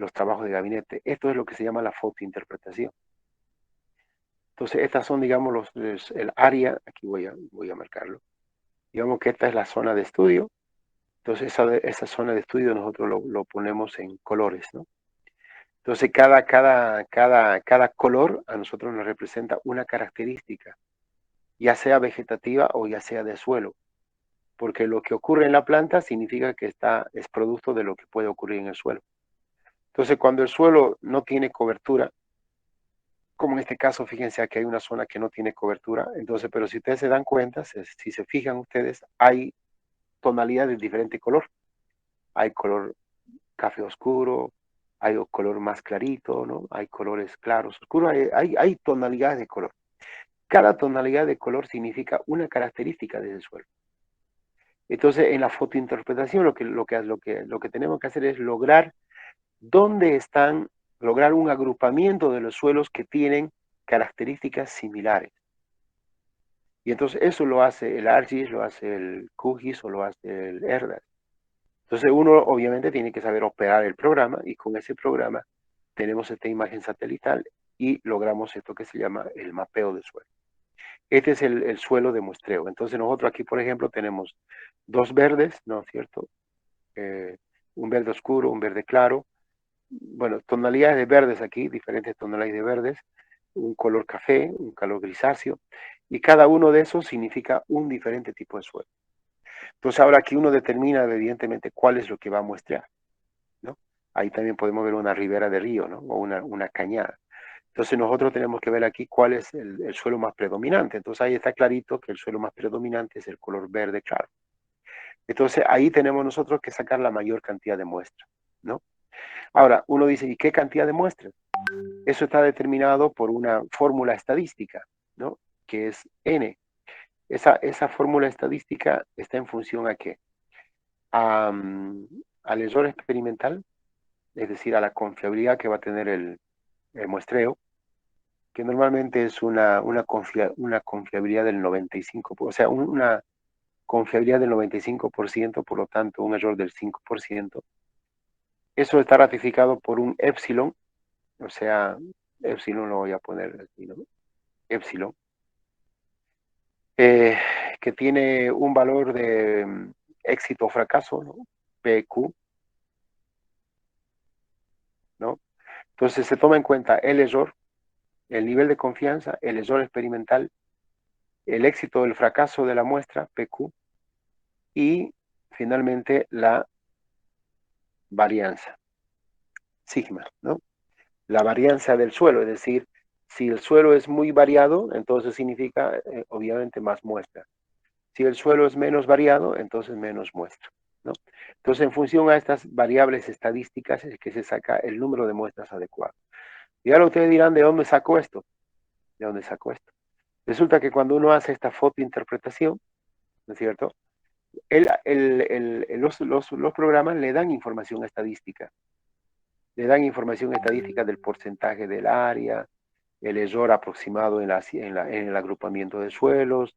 los trabajos de gabinete. Esto es lo que se llama la fotointerpretación. Entonces, estas son, digamos, el área, aquí voy a marcarlo. Digamos que esta es la zona de estudio. Entonces, esa zona de estudio nosotros lo ponemos en colores, ¿no? Entonces, cada color a nosotros nos representa una característica, ya sea vegetativa o ya sea de suelo, porque lo que ocurre en la planta significa que es producto de lo que puede ocurrir en el suelo. Entonces, cuando el suelo no tiene cobertura, como en este caso, fíjense aquí hay una zona que no tiene cobertura, entonces, pero si ustedes se dan cuenta, si se fijan ustedes, hay tonalidades de diferente color. Hay color café oscuro, hay color más clarito, ¿no? Hay colores claros, oscuros, hay tonalidades de color. Cada tonalidad de color significa una característica de ese suelo. Entonces, en la fotointerpretación lo que tenemos que hacer es lograr lograr un agrupamiento de los suelos que tienen características similares. Y entonces eso lo hace el ArcGIS, lo hace el QGIS o lo hace el ERDAS. Entonces uno obviamente tiene que saber operar el programa y con ese programa tenemos esta imagen satelital y logramos esto que se llama el mapeo de suelo. Este es el suelo de muestreo. Entonces nosotros aquí, por ejemplo, tenemos dos verdes, ¿no es cierto? Un verde oscuro, un verde claro. Bueno, tonalidades de verdes aquí, diferentes tonalidades de verdes, un color café, un color grisáceo, y cada uno de esos significa un diferente tipo de suelo. Entonces ahora aquí uno determina evidentemente cuál es lo que va a muestrear, ¿no? Ahí también podemos ver una ribera de río, ¿no? O una cañada. Entonces nosotros tenemos que ver aquí cuál es el suelo más predominante. Entonces ahí está clarito que el suelo más predominante es el color verde claro. Entonces ahí tenemos nosotros que sacar la mayor cantidad de muestras, ¿no? Ahora, uno dice, ¿y qué cantidad de muestras? Eso está determinado por una fórmula estadística, ¿no? Que es N. Esa fórmula estadística está en función a qué? Al error experimental, es decir, a la confiabilidad que va a tener el muestreo, que normalmente es una confiabilidad del 95%, o sea, una confiabilidad del 95%, por lo tanto, un error del 5%. Eso está ratificado por un epsilon, o sea, epsilon lo voy a poner aquí, ¿no? Epsilon, eh, que tiene un valor de éxito o fracaso, ¿no? PQ, ¿no? Entonces se toma en cuenta el error, el nivel de confianza, el error experimental, el éxito o el fracaso de la muestra, PQ, y finalmente la varianza, sigma, ¿no? La varianza del suelo, es decir, si el suelo es muy variado, entonces significa obviamente más muestra. Si el suelo es menos variado, entonces menos muestra, ¿no? Entonces, en función a estas variables estadísticas es que se saca el número de muestras adecuado. Y ahora ustedes dirán, ¿de dónde sacó esto? ¿De dónde sacó esto? Resulta que cuando uno hace esta fotointerpretación, ¿no es cierto? Los programas le dan información estadística. Le dan información estadística del porcentaje del área, el error aproximado en el agrupamiento de suelos,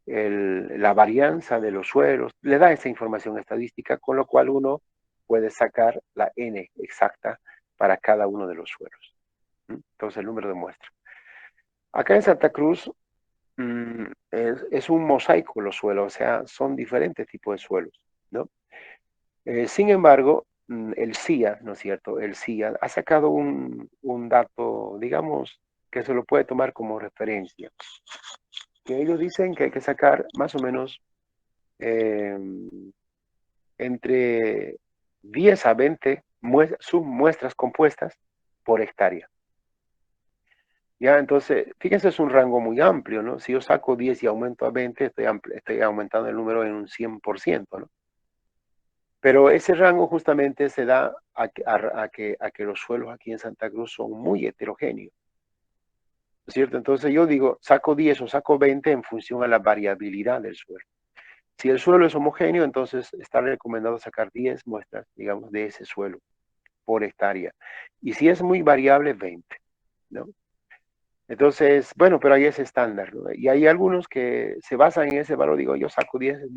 la varianza de los suelos, le da esa información estadística, con lo cual uno puede sacar la N exacta para cada uno de los suelos. Entonces, el número de muestra. Acá en Santa Cruz es un mosaico los suelos, o sea, son diferentes tipos de suelos, ¿no? Sin embargo, el CIA, ¿no es cierto? El CIA ha sacado un dato, digamos, que se lo puede tomar como referencia, que ellos dicen que hay que sacar más o menos eh, entre 10 a 20 submuestras compuestas por hectárea. Ya, entonces, fíjense, es un rango muy amplio, ¿no? Si yo saco 10 y aumento a 20, estoy aumentando el número en un 100%, ¿no? Pero ese rango justamente se da a que los suelos aquí en Santa Cruz son muy heterogéneos, ¿no es cierto? Entonces yo digo, saco 10 o saco 20 en función a la variabilidad del suelo. Si el suelo es homogéneo, entonces está recomendado sacar 10 muestras, digamos, de ese suelo por hectárea. Y si es muy variable, 20, ¿no? Entonces, bueno, pero ahí es estándar, ¿no? Y hay algunos que se basan en ese valor, digo, yo saco 10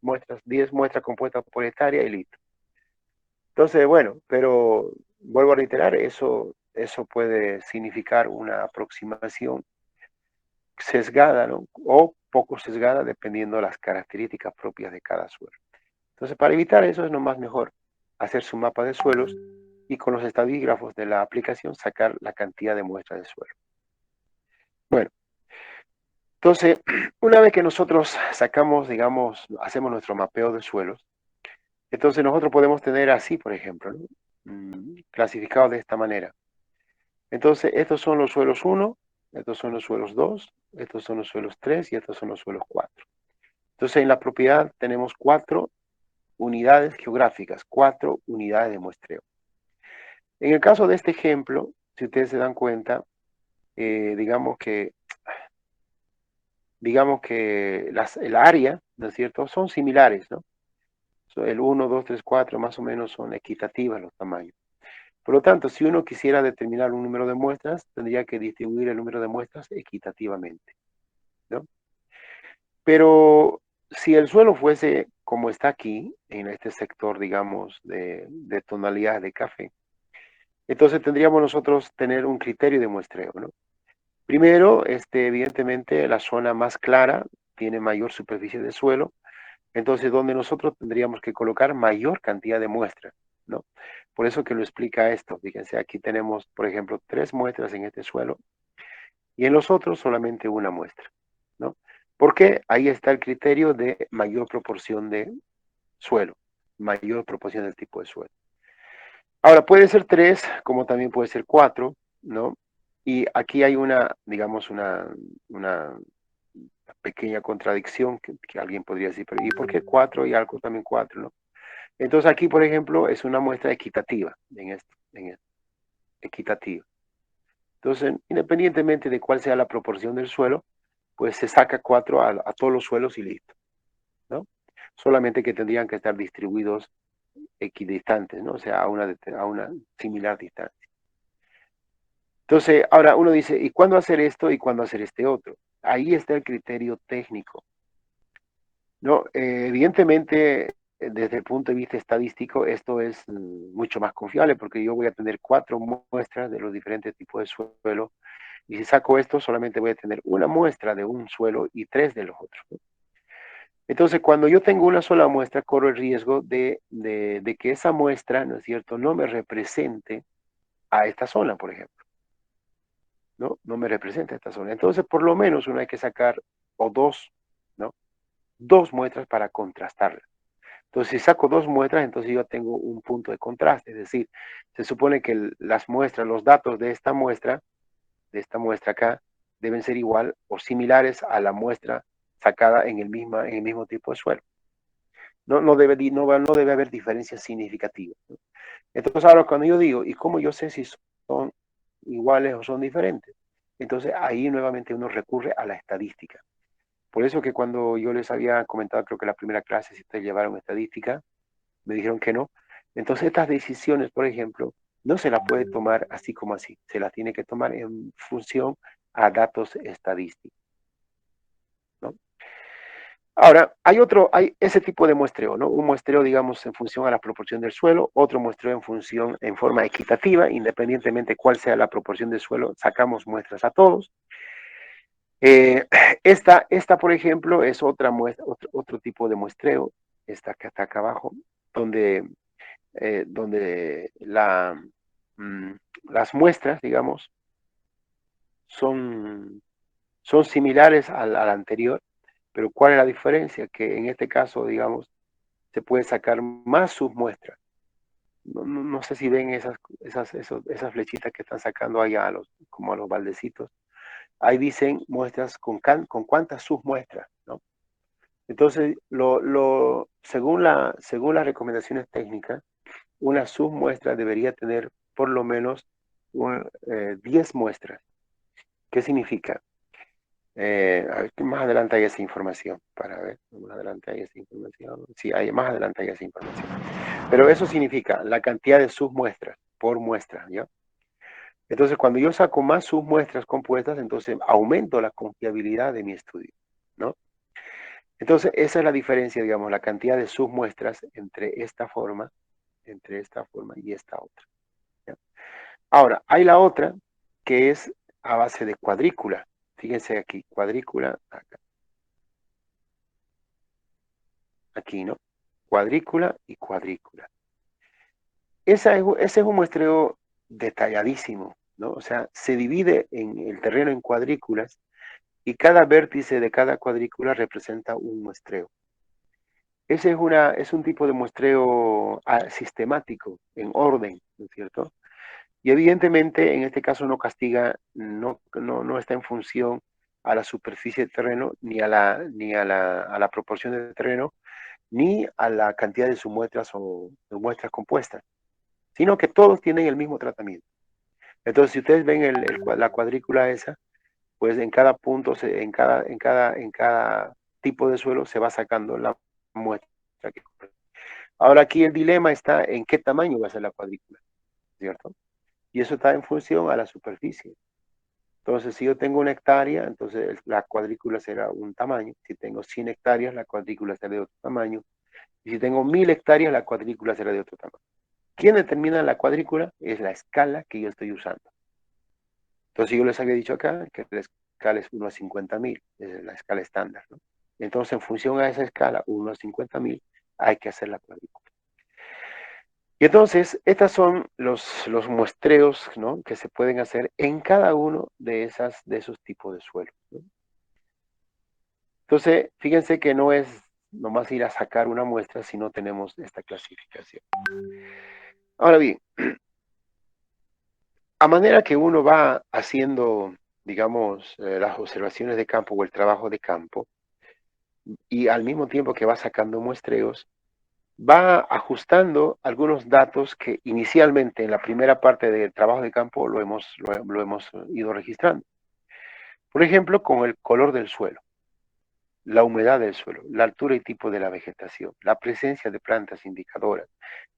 muestras, 10 muestras compuestas por hectárea y listo. Entonces, bueno, vuelvo a reiterar, eso puede significar una aproximación sesgada, ¿no? O poco sesgada, dependiendo de las características propias de cada suelo. Entonces, para evitar eso es nomás mejor hacer su mapa de suelos y con los estadígrafos de la aplicación sacar la cantidad de muestras de suelo. Bueno, entonces, una vez que nosotros sacamos, digamos, hacemos nuestro mapeo de suelos, entonces nosotros podemos tener así, por ejemplo, ¿no? Clasificados de esta manera. Entonces, estos son los suelos 1, estos son los suelos 2, estos son los suelos 3 y estos son los suelos 4. Entonces, en la propiedad tenemos 4 unidades geográficas, 4 unidades de muestreo. En el caso de este ejemplo, si ustedes se dan cuenta, digamos que el área, ¿no es cierto?, son similares, ¿no? El 1, 2, 3, 4 más o menos son equitativas los tamaños. Por lo tanto, si uno quisiera determinar un número de muestras, tendría que distribuir el número de muestras equitativamente, ¿no? Pero si el suelo fuese como está aquí, en este sector, digamos, de tonalidades de café, entonces tendríamos nosotros tener un criterio de muestreo, ¿no? Primero, evidentemente, la zona más clara tiene mayor superficie de suelo, entonces donde nosotros tendríamos que colocar mayor cantidad de muestras, ¿no? Por eso que lo explica esto. Fíjense, aquí tenemos, por ejemplo, 3 muestras en este suelo y en los otros solamente una muestra, ¿no? Porque ahí está el criterio de mayor proporción de suelo, mayor proporción del tipo de suelo. Ahora, puede ser 3, como también puede ser 4, ¿no? Y aquí hay digamos, una pequeña contradicción que alguien podría decir, pero ¿y por qué 4 y algo también 4, no? Entonces aquí, por ejemplo, es una muestra equitativa, en esto, equitativa. Entonces, independientemente de cuál sea la proporción del suelo, pues se saca 4 a todos los suelos y listo, ¿no? Solamente que tendrían que estar distribuidos equidistantes, ¿no? O sea, a una similar distancia. Entonces, ahora uno dice, ¿y cuándo hacer esto y cuándo hacer este otro? Ahí está el criterio técnico, ¿no? Evidentemente, desde el punto de vista estadístico, esto es mucho más confiable porque yo voy a tener 4 muestras de los diferentes tipos de suelo y si saco esto, solamente voy a tener una muestra de un suelo y 3 de los otros, ¿no? Entonces, cuando yo tengo una sola muestra, corro el riesgo de que esa muestra, ¿no es cierto?, no me represente a esta zona, por ejemplo, ¿no? No me representa a esta zona. Entonces, por lo menos uno hay que sacar o 2, ¿no? 2 muestras para contrastarla. Entonces, si saco 2 muestras, entonces yo tengo un punto de contraste, es decir, se supone que las muestras, los datos de esta muestra acá, deben ser igual o similares a la muestra sacada en el mismo tipo de suelo. No debe haber diferencias significativas, ¿no? Entonces, ahora cuando yo digo, ¿y cómo yo sé si son iguales o son diferentes? Entonces, ahí nuevamente uno recurre a la estadística. Por eso que cuando yo les había comentado, creo que la primera clase, si ustedes llevaron estadística, me dijeron que no. Entonces, estas decisiones, por ejemplo, no se las puede tomar así como así. Se las tiene que tomar en función a datos estadísticos, ¿no? Ahora, hay ese tipo de muestreo, ¿no? Un muestreo, digamos, en función a la proporción del suelo, otro muestreo en forma equitativa, independientemente cuál sea la proporción del suelo, sacamos muestras a todos. Eh, esta, por ejemplo, es otra muestra, otro tipo de muestreo, esta que está acá abajo, donde las muestras, digamos, son, son similares al anterior, pero ¿cuál es la diferencia? Que en este caso, digamos, se puede sacar más submuestras. No sé si ven esas flechitas que están sacando allá como a los baldecitos. Ahí dicen muestras con cuántas submuestras, ¿no? Entonces, según las recomendaciones técnicas, una submuestra debería tener por lo menos 10 muestras. ¿Qué significa? A ver, más adelante hay esa información, para ver, más adelante hay esa información. Sí, más adelante hay esa información. Pero eso significa la cantidad de submuestras por muestra, ¿ya? Entonces, cuando yo saco más submuestras compuestas, entonces aumento la confiabilidad de mi estudio, ¿no? Entonces, esa es la diferencia, digamos, la cantidad de submuestras entre esta forma y esta otra, ¿ya? Ahora, hay la otra que es a base de cuadrícula. Fíjense aquí, cuadrícula, acá, aquí, ¿no? Cuadrícula y cuadrícula. Ese es un muestreo detalladísimo, ¿no? O sea, se divide en el terreno en cuadrículas y cada vértice de cada cuadrícula representa un muestreo. Ese es un tipo de muestreo sistemático, en orden, ¿no es cierto? Y evidentemente en este caso no castiga, no está en función a la superficie del terreno, a la proporción del terreno, ni a la cantidad de submuestras o de muestras compuestas, sino que todos tienen el mismo tratamiento. Entonces, si ustedes ven la cuadrícula esa, pues en cada punto, en cada tipo de suelo se va sacando la muestra. Ahora aquí el dilema está en qué tamaño va a ser la cuadrícula, ¿cierto? Y eso está en función a la superficie. Entonces, si yo tengo 1 hectárea, entonces la cuadrícula será un tamaño. Si tengo 100 hectáreas, la cuadrícula será de otro tamaño. Y si tengo 1000 hectáreas, la cuadrícula será de otro tamaño. ¿Quién determina la cuadrícula? Es la escala que yo estoy usando. Entonces, yo les había dicho acá que la escala es 1 a 50.000, es la escala estándar, ¿no? Entonces, en función a esa escala, 1 a 50.000, hay que hacer la cuadrícula. Y entonces, estos son los muestreos, ¿no?, que se pueden hacer en cada uno de esos tipos de suelos, ¿no? Entonces, fíjense que no es nomás ir a sacar una muestra si no tenemos esta clasificación. Ahora bien, a manera que uno va haciendo, digamos, las observaciones de campo o el trabajo de campo, y al mismo tiempo que va sacando muestreos, va ajustando algunos datos que inicialmente en la primera parte del trabajo de campo lo hemos ido registrando. Por ejemplo, con el color del suelo, la humedad del suelo, la altura y tipo de la vegetación, la presencia de plantas indicadoras,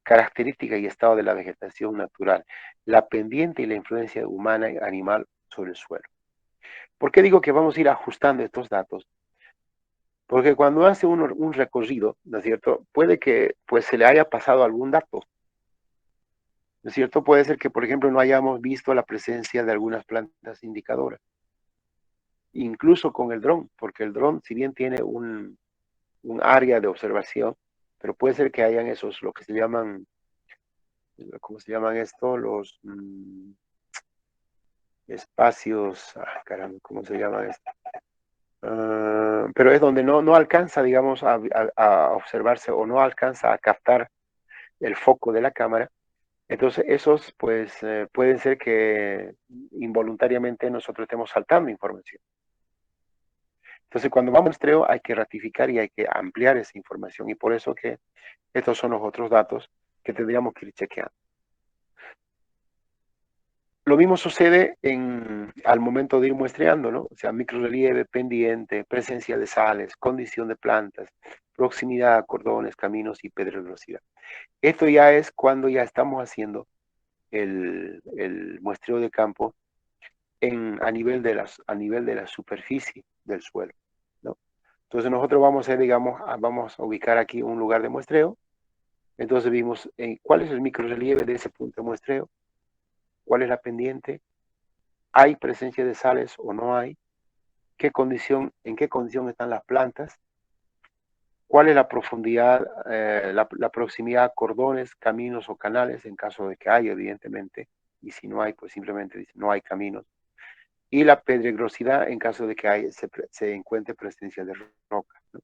característica y estado de la vegetación natural, la pendiente y la influencia humana y animal sobre el suelo. ¿Por qué digo que vamos a ir ajustando estos datos? Porque cuando hace uno un recorrido, ¿no es cierto? Puede que pues se le haya pasado algún dato, ¿no es cierto? Puede ser que, por ejemplo, no hayamos visto la presencia de algunas plantas indicadoras, incluso con el dron, porque el dron, si bien tiene un área de observación, pero puede ser que hayan esos, lo que se llaman, ¿cómo se llaman esto? Los espacios, caramba, ¿cómo se llaman esto? Pero es donde no alcanza, digamos, a observarse o no alcanza a captar el foco de la cámara. Entonces, esos, pues, pueden ser que involuntariamente nosotros estemos saltando información. Entonces, cuando vamos a muestreo, hay que ratificar y hay que ampliar esa información. Y por eso que estos son los otros datos que tendríamos que ir chequeando. Lo mismo sucede al momento de ir muestreando, ¿no? O sea, microrrelieve, pendiente, presencia de sales, condición de plantas, proximidad a cordones, caminos y pedregosidad. Esto ya es cuando ya estamos haciendo el muestreo de campo a nivel de la superficie del suelo, ¿no? Entonces nosotros vamos a, digamos, vamos a ubicar aquí un lugar de muestreo. Entonces vimos cuál es el microrrelieve de ese punto de muestreo, cuál es la pendiente, hay presencia de sales o no hay, en qué condición están las plantas, cuál es la profundidad, la proximidad a cordones, caminos o canales, en caso de que haya, evidentemente, y si no hay, pues simplemente dice no hay caminos, y la pedregosidad en caso de que se encuentre presencia de roca, ¿no?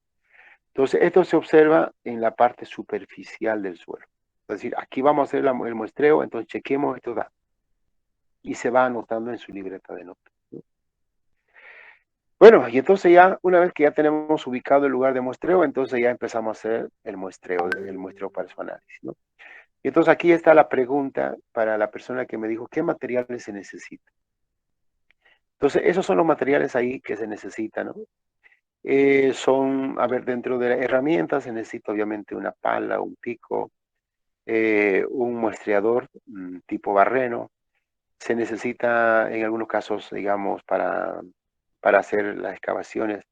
Entonces, esto se observa en la parte superficial del suelo. Es decir, aquí vamos a hacer el muestreo, entonces chequemos estos datos y se va anotando en su libreta de notas, ¿no? Bueno, y entonces ya, una vez que ya tenemos ubicado el lugar de muestreo, entonces ya empezamos a hacer el muestreo para su análisis, ¿no? Y entonces aquí está la pregunta para la persona que me dijo, ¿qué materiales se necesitan? Entonces, esos son los materiales ahí que se necesitan, ¿no? A ver, dentro de las herramientas se necesita obviamente una pala, un pico, un muestreador tipo barreno. Se necesita en algunos casos, digamos, para hacer las excavaciones,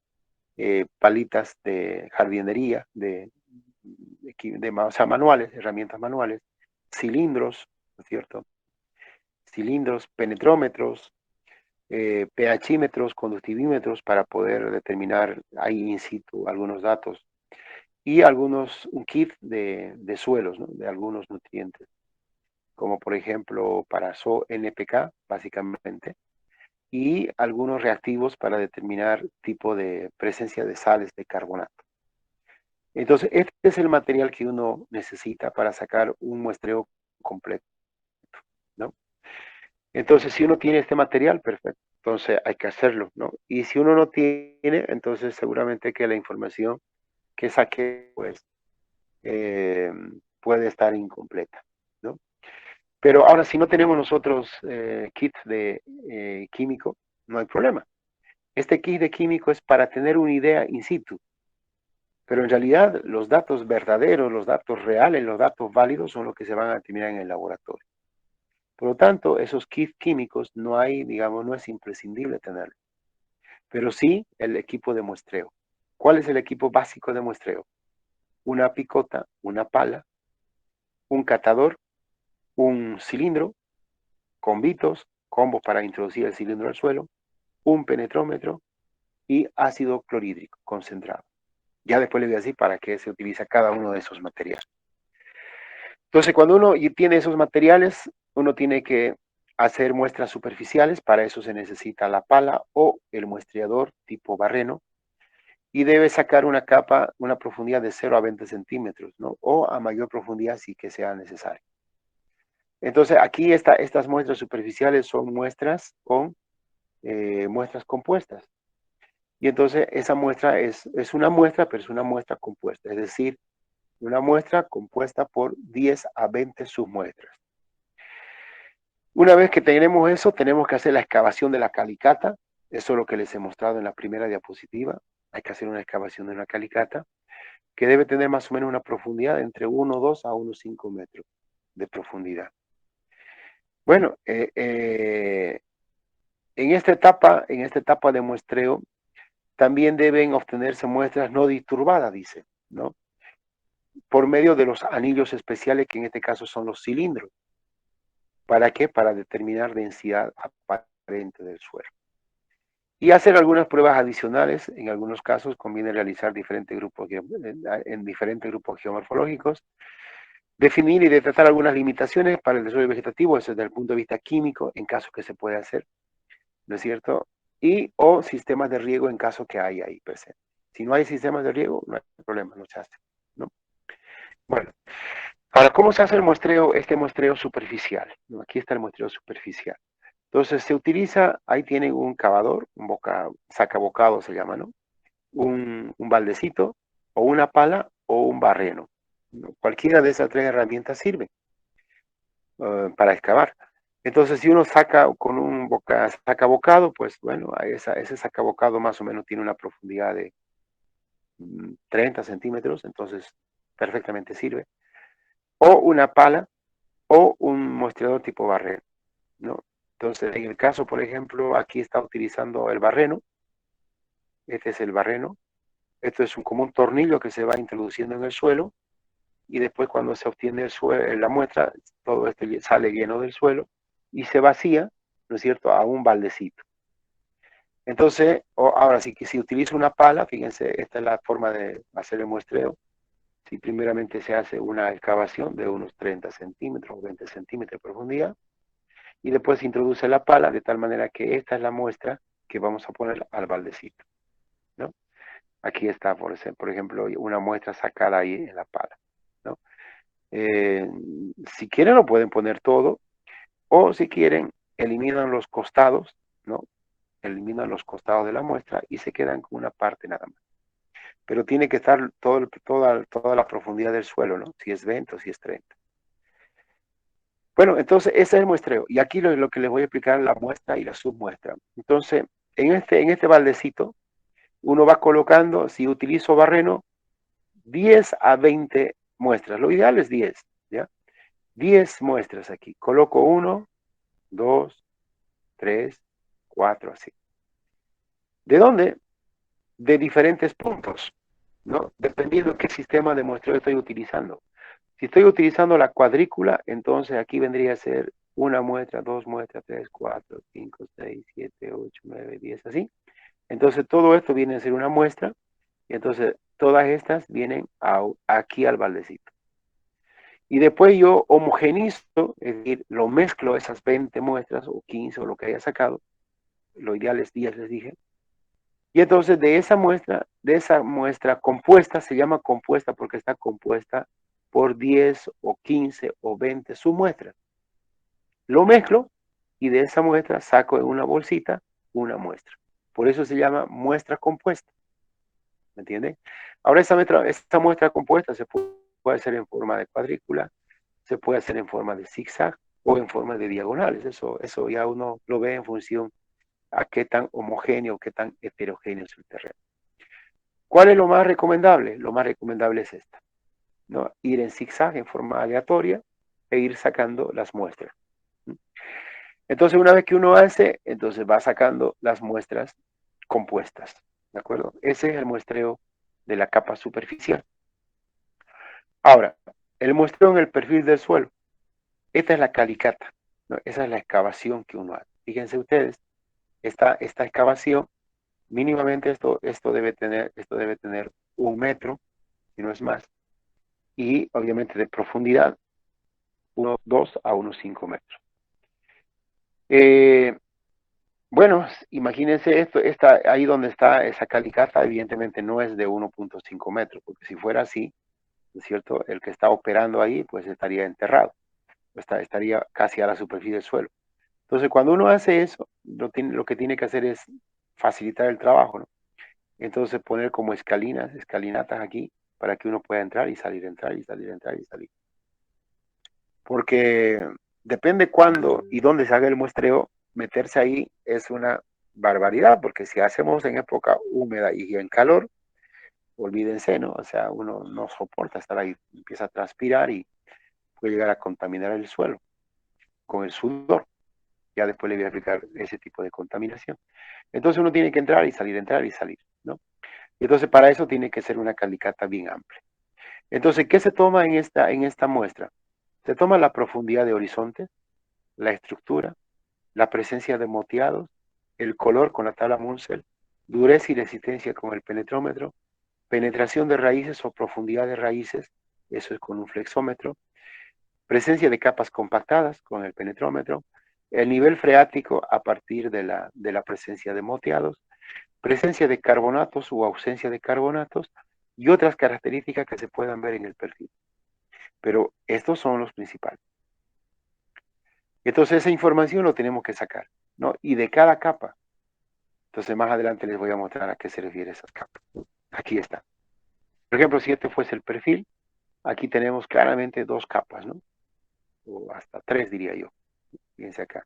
palitas de jardinería, o sea, manuales, herramientas manuales, cilindros, ¿no es cierto? cilindros, penetrómetros, pHímetros, conductivímetros para poder determinar ahí in situ algunos datos y un kit de suelos, ¿no? De algunos nutrientes, como por ejemplo para NPK, básicamente, y algunos reactivos para determinar tipo de presencia de sales de carbonato. Entonces, este es el material que uno necesita para sacar un muestreo completo, ¿no? Entonces, si uno tiene este material, perfecto. Entonces, hay que hacerlo, ¿no? Y si uno no tiene, entonces seguramente que la información que saque, pues, eh, puede estar incompleta, ¿no? Pero ahora, si no tenemos nosotros kit de químico, no hay problema. Este kit de químico es para tener una idea in situ, pero en realidad los datos verdaderos, los datos reales, los datos válidos son los que se van a determinar en el laboratorio. Por lo tanto, esos kits químicos no hay, digamos, no es imprescindible tenerlo, pero sí el equipo de muestreo. ¿Cuál es el equipo básico de muestreo? Una picota, una pala, un catador, un cilindro, combitos, combos para introducir el cilindro al suelo, un penetrómetro y ácido clorhídrico concentrado. Ya después les voy a decir para qué se utiliza cada uno de esos materiales. Entonces, cuando uno tiene esos materiales, uno tiene que hacer muestras superficiales. Para eso se necesita la pala o el muestreador tipo barreno y debe sacar una capa, una profundidad de 0 a 20 centímetros, ¿no? O a mayor profundidad si que sea necesario. Entonces, aquí estas muestras superficiales son muestras muestras compuestas. Y entonces esa muestra es una muestra, pero es una muestra compuesta, es decir, una muestra compuesta por 10 a 20 submuestras. Una vez que tenemos eso, tenemos que hacer la excavación de la calicata. Eso es lo que les he mostrado en la primera diapositiva. Hay que hacer una excavación de una calicata que debe tener más o menos una profundidad entre 1,2 a 1,5 metros de profundidad. Bueno, en esta etapa de muestreo, también deben obtenerse muestras no disturbadas, dice, ¿no? Por medio de los anillos especiales, que en este caso son los cilindros. ¿Para qué? Para determinar densidad aparente del suelo. Y hacer algunas pruebas adicionales. En algunos casos conviene realizar diferentes grupos geomorfológicos, definir y detectar algunas limitaciones para el desarrollo vegetativo, eso desde el punto de vista químico, en caso que se pueda hacer, ¿no es cierto? O sistemas de riego en caso que haya ahí presente. Si no hay sistemas de riego, no hay problema, no se hace, ¿no? Bueno, ahora, ¿cómo se hace el muestreo, este muestreo superficial? Aquí está el muestreo superficial. Entonces se utiliza, ahí tienen un cavador, sacabocado se llama, ¿no? Un baldecito, o una pala, o un barreno, ¿no? Cualquiera de esas tres herramientas sirve para excavar. Entonces, si uno saca con un sacabocado, pues bueno, ese sacabocado más o menos tiene una profundidad de 30 centímetros, entonces perfectamente sirve. O una pala, o un muestreador tipo barreno, ¿no? Entonces, en el caso, por ejemplo, aquí está utilizando el barreno. Este es el barreno. Esto es como un tornillo que se va introduciendo en el suelo y después cuando se obtiene la muestra, todo esto sale lleno del suelo y se vacía, ¿no es cierto?, a un baldecito. Entonces, ahora sí que si utilizo una pala, fíjense, esta es la forma de hacer el muestreo. Si primeramente se hace una excavación de unos 30 centímetros o 20 centímetros de profundidad, y después se introduce la pala de tal manera que esta es la muestra que vamos a poner al baldecito, ¿no? Aquí está, por ejemplo, una muestra sacada ahí en la pala, ¿no? Si quieren lo pueden poner todo, o si quieren eliminan los costados, ¿no? Eliminan los costados de la muestra y se quedan con una parte nada más. Pero tiene que estar toda la profundidad del suelo, ¿no? Si es 20 o si es 30. Bueno, entonces ese es el muestreo. Y aquí lo que les voy a explicar es la muestra y la submuestra. Entonces, en este baldecito, uno va colocando, si utilizo barreno, 10 a 20 muestras. Lo ideal es 10, ¿ya? 10 muestras aquí. Coloco 1, 2, 3, 4, así. ¿De dónde? De diferentes puntos, ¿no? Dependiendo de qué sistema de muestreo estoy utilizando. Si estoy utilizando la cuadrícula, entonces aquí vendría a ser una muestra, dos muestras, 3, 4, 5, 6, 7, 8, 9, 10, así. Entonces todo esto viene a ser una muestra y entonces todas estas vienen aquí al baldecito. Y después yo homogenizo, es decir, lo mezclo esas 20 muestras o 15 o lo que haya sacado, lo ideal es 10 les dije, y entonces de esa muestra compuesta, se llama compuesta porque está compuesta por 10 o 15 o 20 submuestras. Lo mezclo y de esa muestra saco en una bolsita una muestra. Por eso se llama muestra compuesta. ¿Me entienden? Ahora esta muestra compuesta se puede hacer en forma de cuadrícula, se puede hacer en forma de zigzag o en forma de diagonales. Eso ya uno lo ve en función a qué tan homogéneo, qué tan heterogéneo es el terreno. ¿Cuál es lo más recomendable? Lo más recomendable es esta, ¿no? Ir en zigzag en forma aleatoria e ir sacando las muestras. Entonces, una vez que uno hace, entonces va sacando las muestras compuestas, ¿de acuerdo? Ese es el muestreo de la capa superficial. Ahora, el muestreo en el perfil del suelo. Esta es la calicata, ¿no? Esa es la excavación que uno hace. Fíjense ustedes, esta excavación, mínimamente esto debe tener 1 metro, si no es más, y obviamente de profundidad, 2 a unos 5 metros. Bueno, imagínense esto, ahí donde está esa calicata, evidentemente no es de 1.5 metros, porque si fuera así, ¿no es cierto? El que está operando ahí, pues estaría enterrado, estaría casi a la superficie del suelo. Entonces, cuando uno hace eso, lo que tiene que hacer es facilitar el trabajo, ¿no? Entonces, poner como escalinatas aquí, para que uno pueda entrar y salir, entrar y salir, entrar y salir. Porque depende cuándo y dónde se haga el muestreo, meterse ahí es una barbaridad, porque si hacemos en época húmeda y en calor, olvídense, ¿no? O sea, uno no soporta estar ahí, empieza a transpirar y puede llegar a contaminar el suelo con el sudor. Ya después le voy a explicar ese tipo de contaminación. Entonces uno tiene que entrar y salir, ¿no? Y entonces para eso tiene que ser una calicata bien amplia. Entonces, ¿qué se toma en esta muestra? Se toma la profundidad de horizonte, la estructura, la presencia de moteados, el color con la tabla Munsell, dureza y resistencia con el penetrómetro, penetración de raíces o profundidad de raíces, eso es con un flexómetro, presencia de capas compactadas con el penetrómetro, el nivel freático a partir de la presencia de moteados, presencia de carbonatos o ausencia de carbonatos y otras características que se puedan ver en el perfil. Pero estos son los principales. Entonces esa información lo tenemos que sacar, ¿no? Y de cada capa. Entonces más adelante les voy a mostrar a qué se refiere esas capas. Aquí está. Por ejemplo, si este fuese el perfil, aquí tenemos claramente 2 capas, ¿no? O hasta 3 diría yo. Fíjense acá.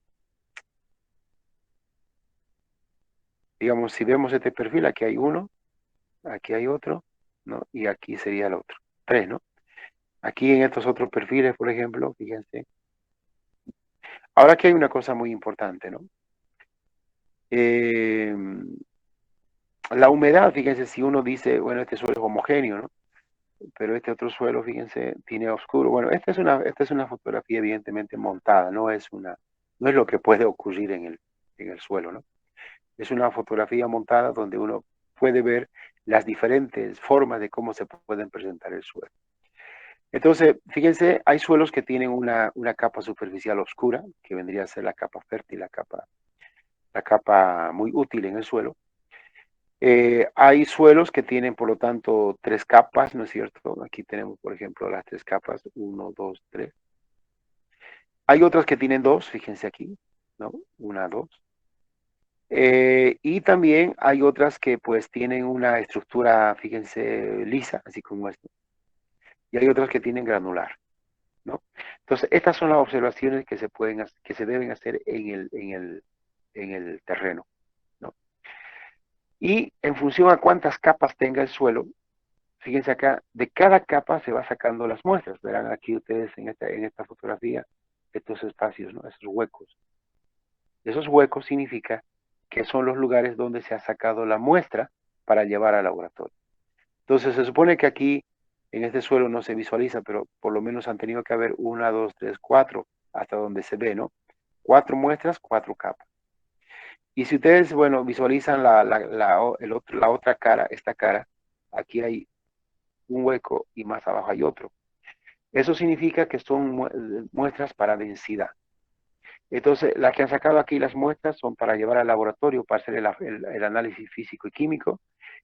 Digamos, si vemos este perfil, aquí hay uno, aquí hay otro, ¿no? Y aquí sería el otro. 3, ¿no? Aquí en estos otros perfiles, por ejemplo, fíjense. Ahora aquí hay una cosa muy importante, ¿no? La humedad, fíjense, si uno dice, bueno, este suelo es homogéneo, ¿no? Pero este otro suelo, fíjense, tiene oscuro. Bueno, esta es una fotografía evidentemente montada, no es lo que puede ocurrir en el suelo, ¿no? Es una fotografía montada donde uno puede ver las diferentes formas de cómo se pueden presentar el suelo. Entonces, fíjense, hay suelos que tienen una capa superficial oscura, que vendría a ser la capa fértil, la capa muy útil en el suelo. Hay suelos que tienen, por lo tanto, 3 capas, ¿no es cierto? Aquí tenemos, por ejemplo, las 3 capas, 1, 2, 3. Hay otras que tienen 2, fíjense aquí, ¿no? 1, 2. Y también hay otras que pues tienen una estructura, fíjense, lisa, así como esto. Y hay otras que tienen granular, ¿no? Entonces, estas son las observaciones que se deben hacer en el terreno, ¿no? Y en función a cuántas capas tenga el suelo, fíjense acá, de cada capa se va sacando las muestras. Verán aquí ustedes en esta fotografía estos espacios, ¿no? Esos huecos. Esos huecos significa que son los lugares donde se ha sacado la muestra para llevar al laboratorio. Entonces se supone que aquí en este suelo no se visualiza, pero por lo menos han tenido que haber 1, 2, 3, 4 hasta donde se ve, ¿no? 4 muestras, 4 capas. Y si ustedes, bueno, visualizan la otra cara, esta cara, aquí hay un hueco y más abajo hay otro. Eso significa que son muestras para densidad. Entonces, las que han sacado aquí las muestras son para llevar al laboratorio para hacer el análisis físico y químico,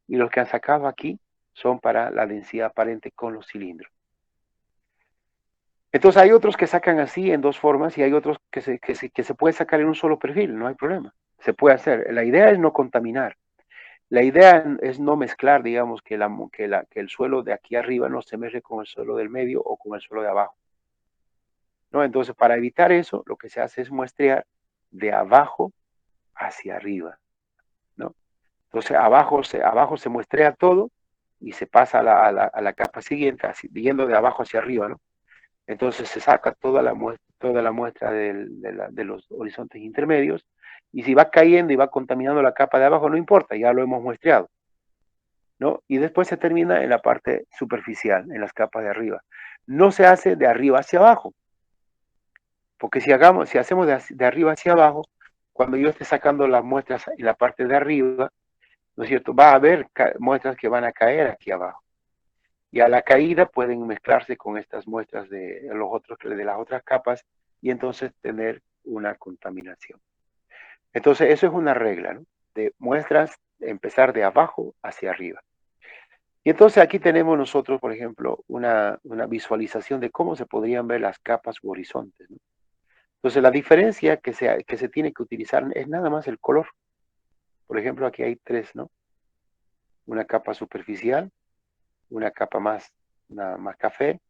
y los que han sacado aquí son para la densidad aparente con los cilindros. Entonces, hay otros que sacan así en 2 formas y hay otros que se puede sacar en un solo perfil, no hay problema. Se puede hacer. La idea es no contaminar. La idea es no mezclar, digamos, que el suelo de aquí arriba no se mezcle con el suelo del medio o con el suelo de abajo, ¿no? Entonces, para evitar eso, lo que se hace es muestrear de abajo hacia arriba, ¿no? Entonces, abajo se muestrea todo y se pasa a la capa siguiente, así, yendo de abajo hacia arriba, ¿no? Entonces se saca toda la muestra de los horizontes intermedios, y si va cayendo y va contaminando la capa de abajo, no importa, ya lo hemos muestreado, ¿no? Y después se termina en la parte superficial, en las capas de arriba. No se hace de arriba hacia abajo, porque si hacemos de arriba hacia abajo, cuando yo esté sacando las muestras en la parte de arriba, ¿no es cierto? Va a haber muestras que van a caer aquí abajo. Y a la caída pueden mezclarse con estas muestras de las otras capas y entonces tener una contaminación. Entonces, eso es una regla, ¿no? De muestras, empezar de abajo hacia arriba. Y entonces aquí tenemos nosotros, por ejemplo, una visualización de cómo se podrían ver las capas u horizontes, ¿no? Entonces, la diferencia que se tiene que utilizar es nada más el color. Por ejemplo, aquí hay 3, ¿no? Una capa superficial, una capa más café,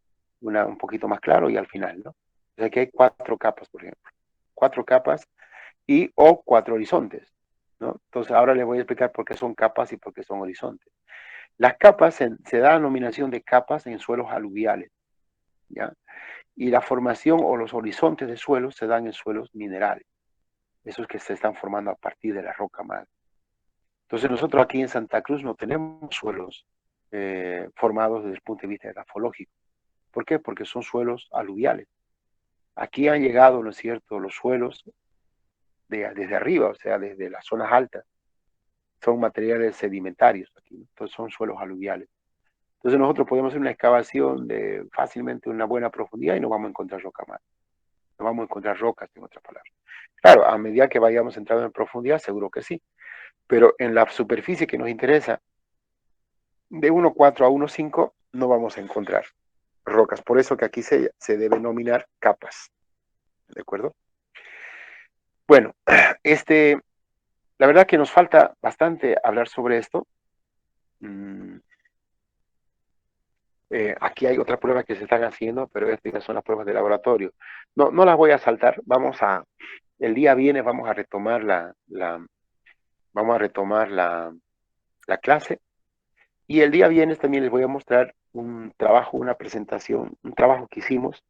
una un poquito más claro y al final, ¿no? O sea, aquí hay 4 capas, por ejemplo. 4 capas o 4 horizontes, ¿no? Entonces, ahora les voy a explicar por qué son capas y por qué son horizontes. Las capas se da la denominación de capas en suelos aluviales, ¿ya? Y la formación o los horizontes de suelos se dan en suelos minerales, esos que se están formando a partir de la roca madre. Entonces, nosotros aquí en Santa Cruz no tenemos suelos formados desde el punto de vista grafológico. ¿Por qué? Porque son suelos aluviales. Aquí han llegado, ¿no es cierto?, los suelos desde arriba, o sea, desde las zonas altas. Son materiales sedimentarios aquí, ¿no? Entonces son suelos aluviales. Entonces nosotros podemos hacer una excavación de fácilmente una buena profundidad y no vamos a encontrar roca más. No vamos a encontrar rocas, en otras palabras. Claro, a medida que vayamos entrando en profundidad, seguro que sí. Pero en la superficie que nos interesa, de 1,4 a 1,5, no vamos a encontrar rocas. Por eso que aquí se debe nominar capas. ¿De acuerdo? Bueno, la verdad que nos falta bastante hablar sobre esto. Aquí hay otras pruebas que se están haciendo, pero estas son las pruebas de laboratorio. No las voy a saltar. El día viernes vamos a retomar vamos a retomar la clase. Y el día viernes también les voy a mostrar un trabajo, una presentación, un trabajo que hicimos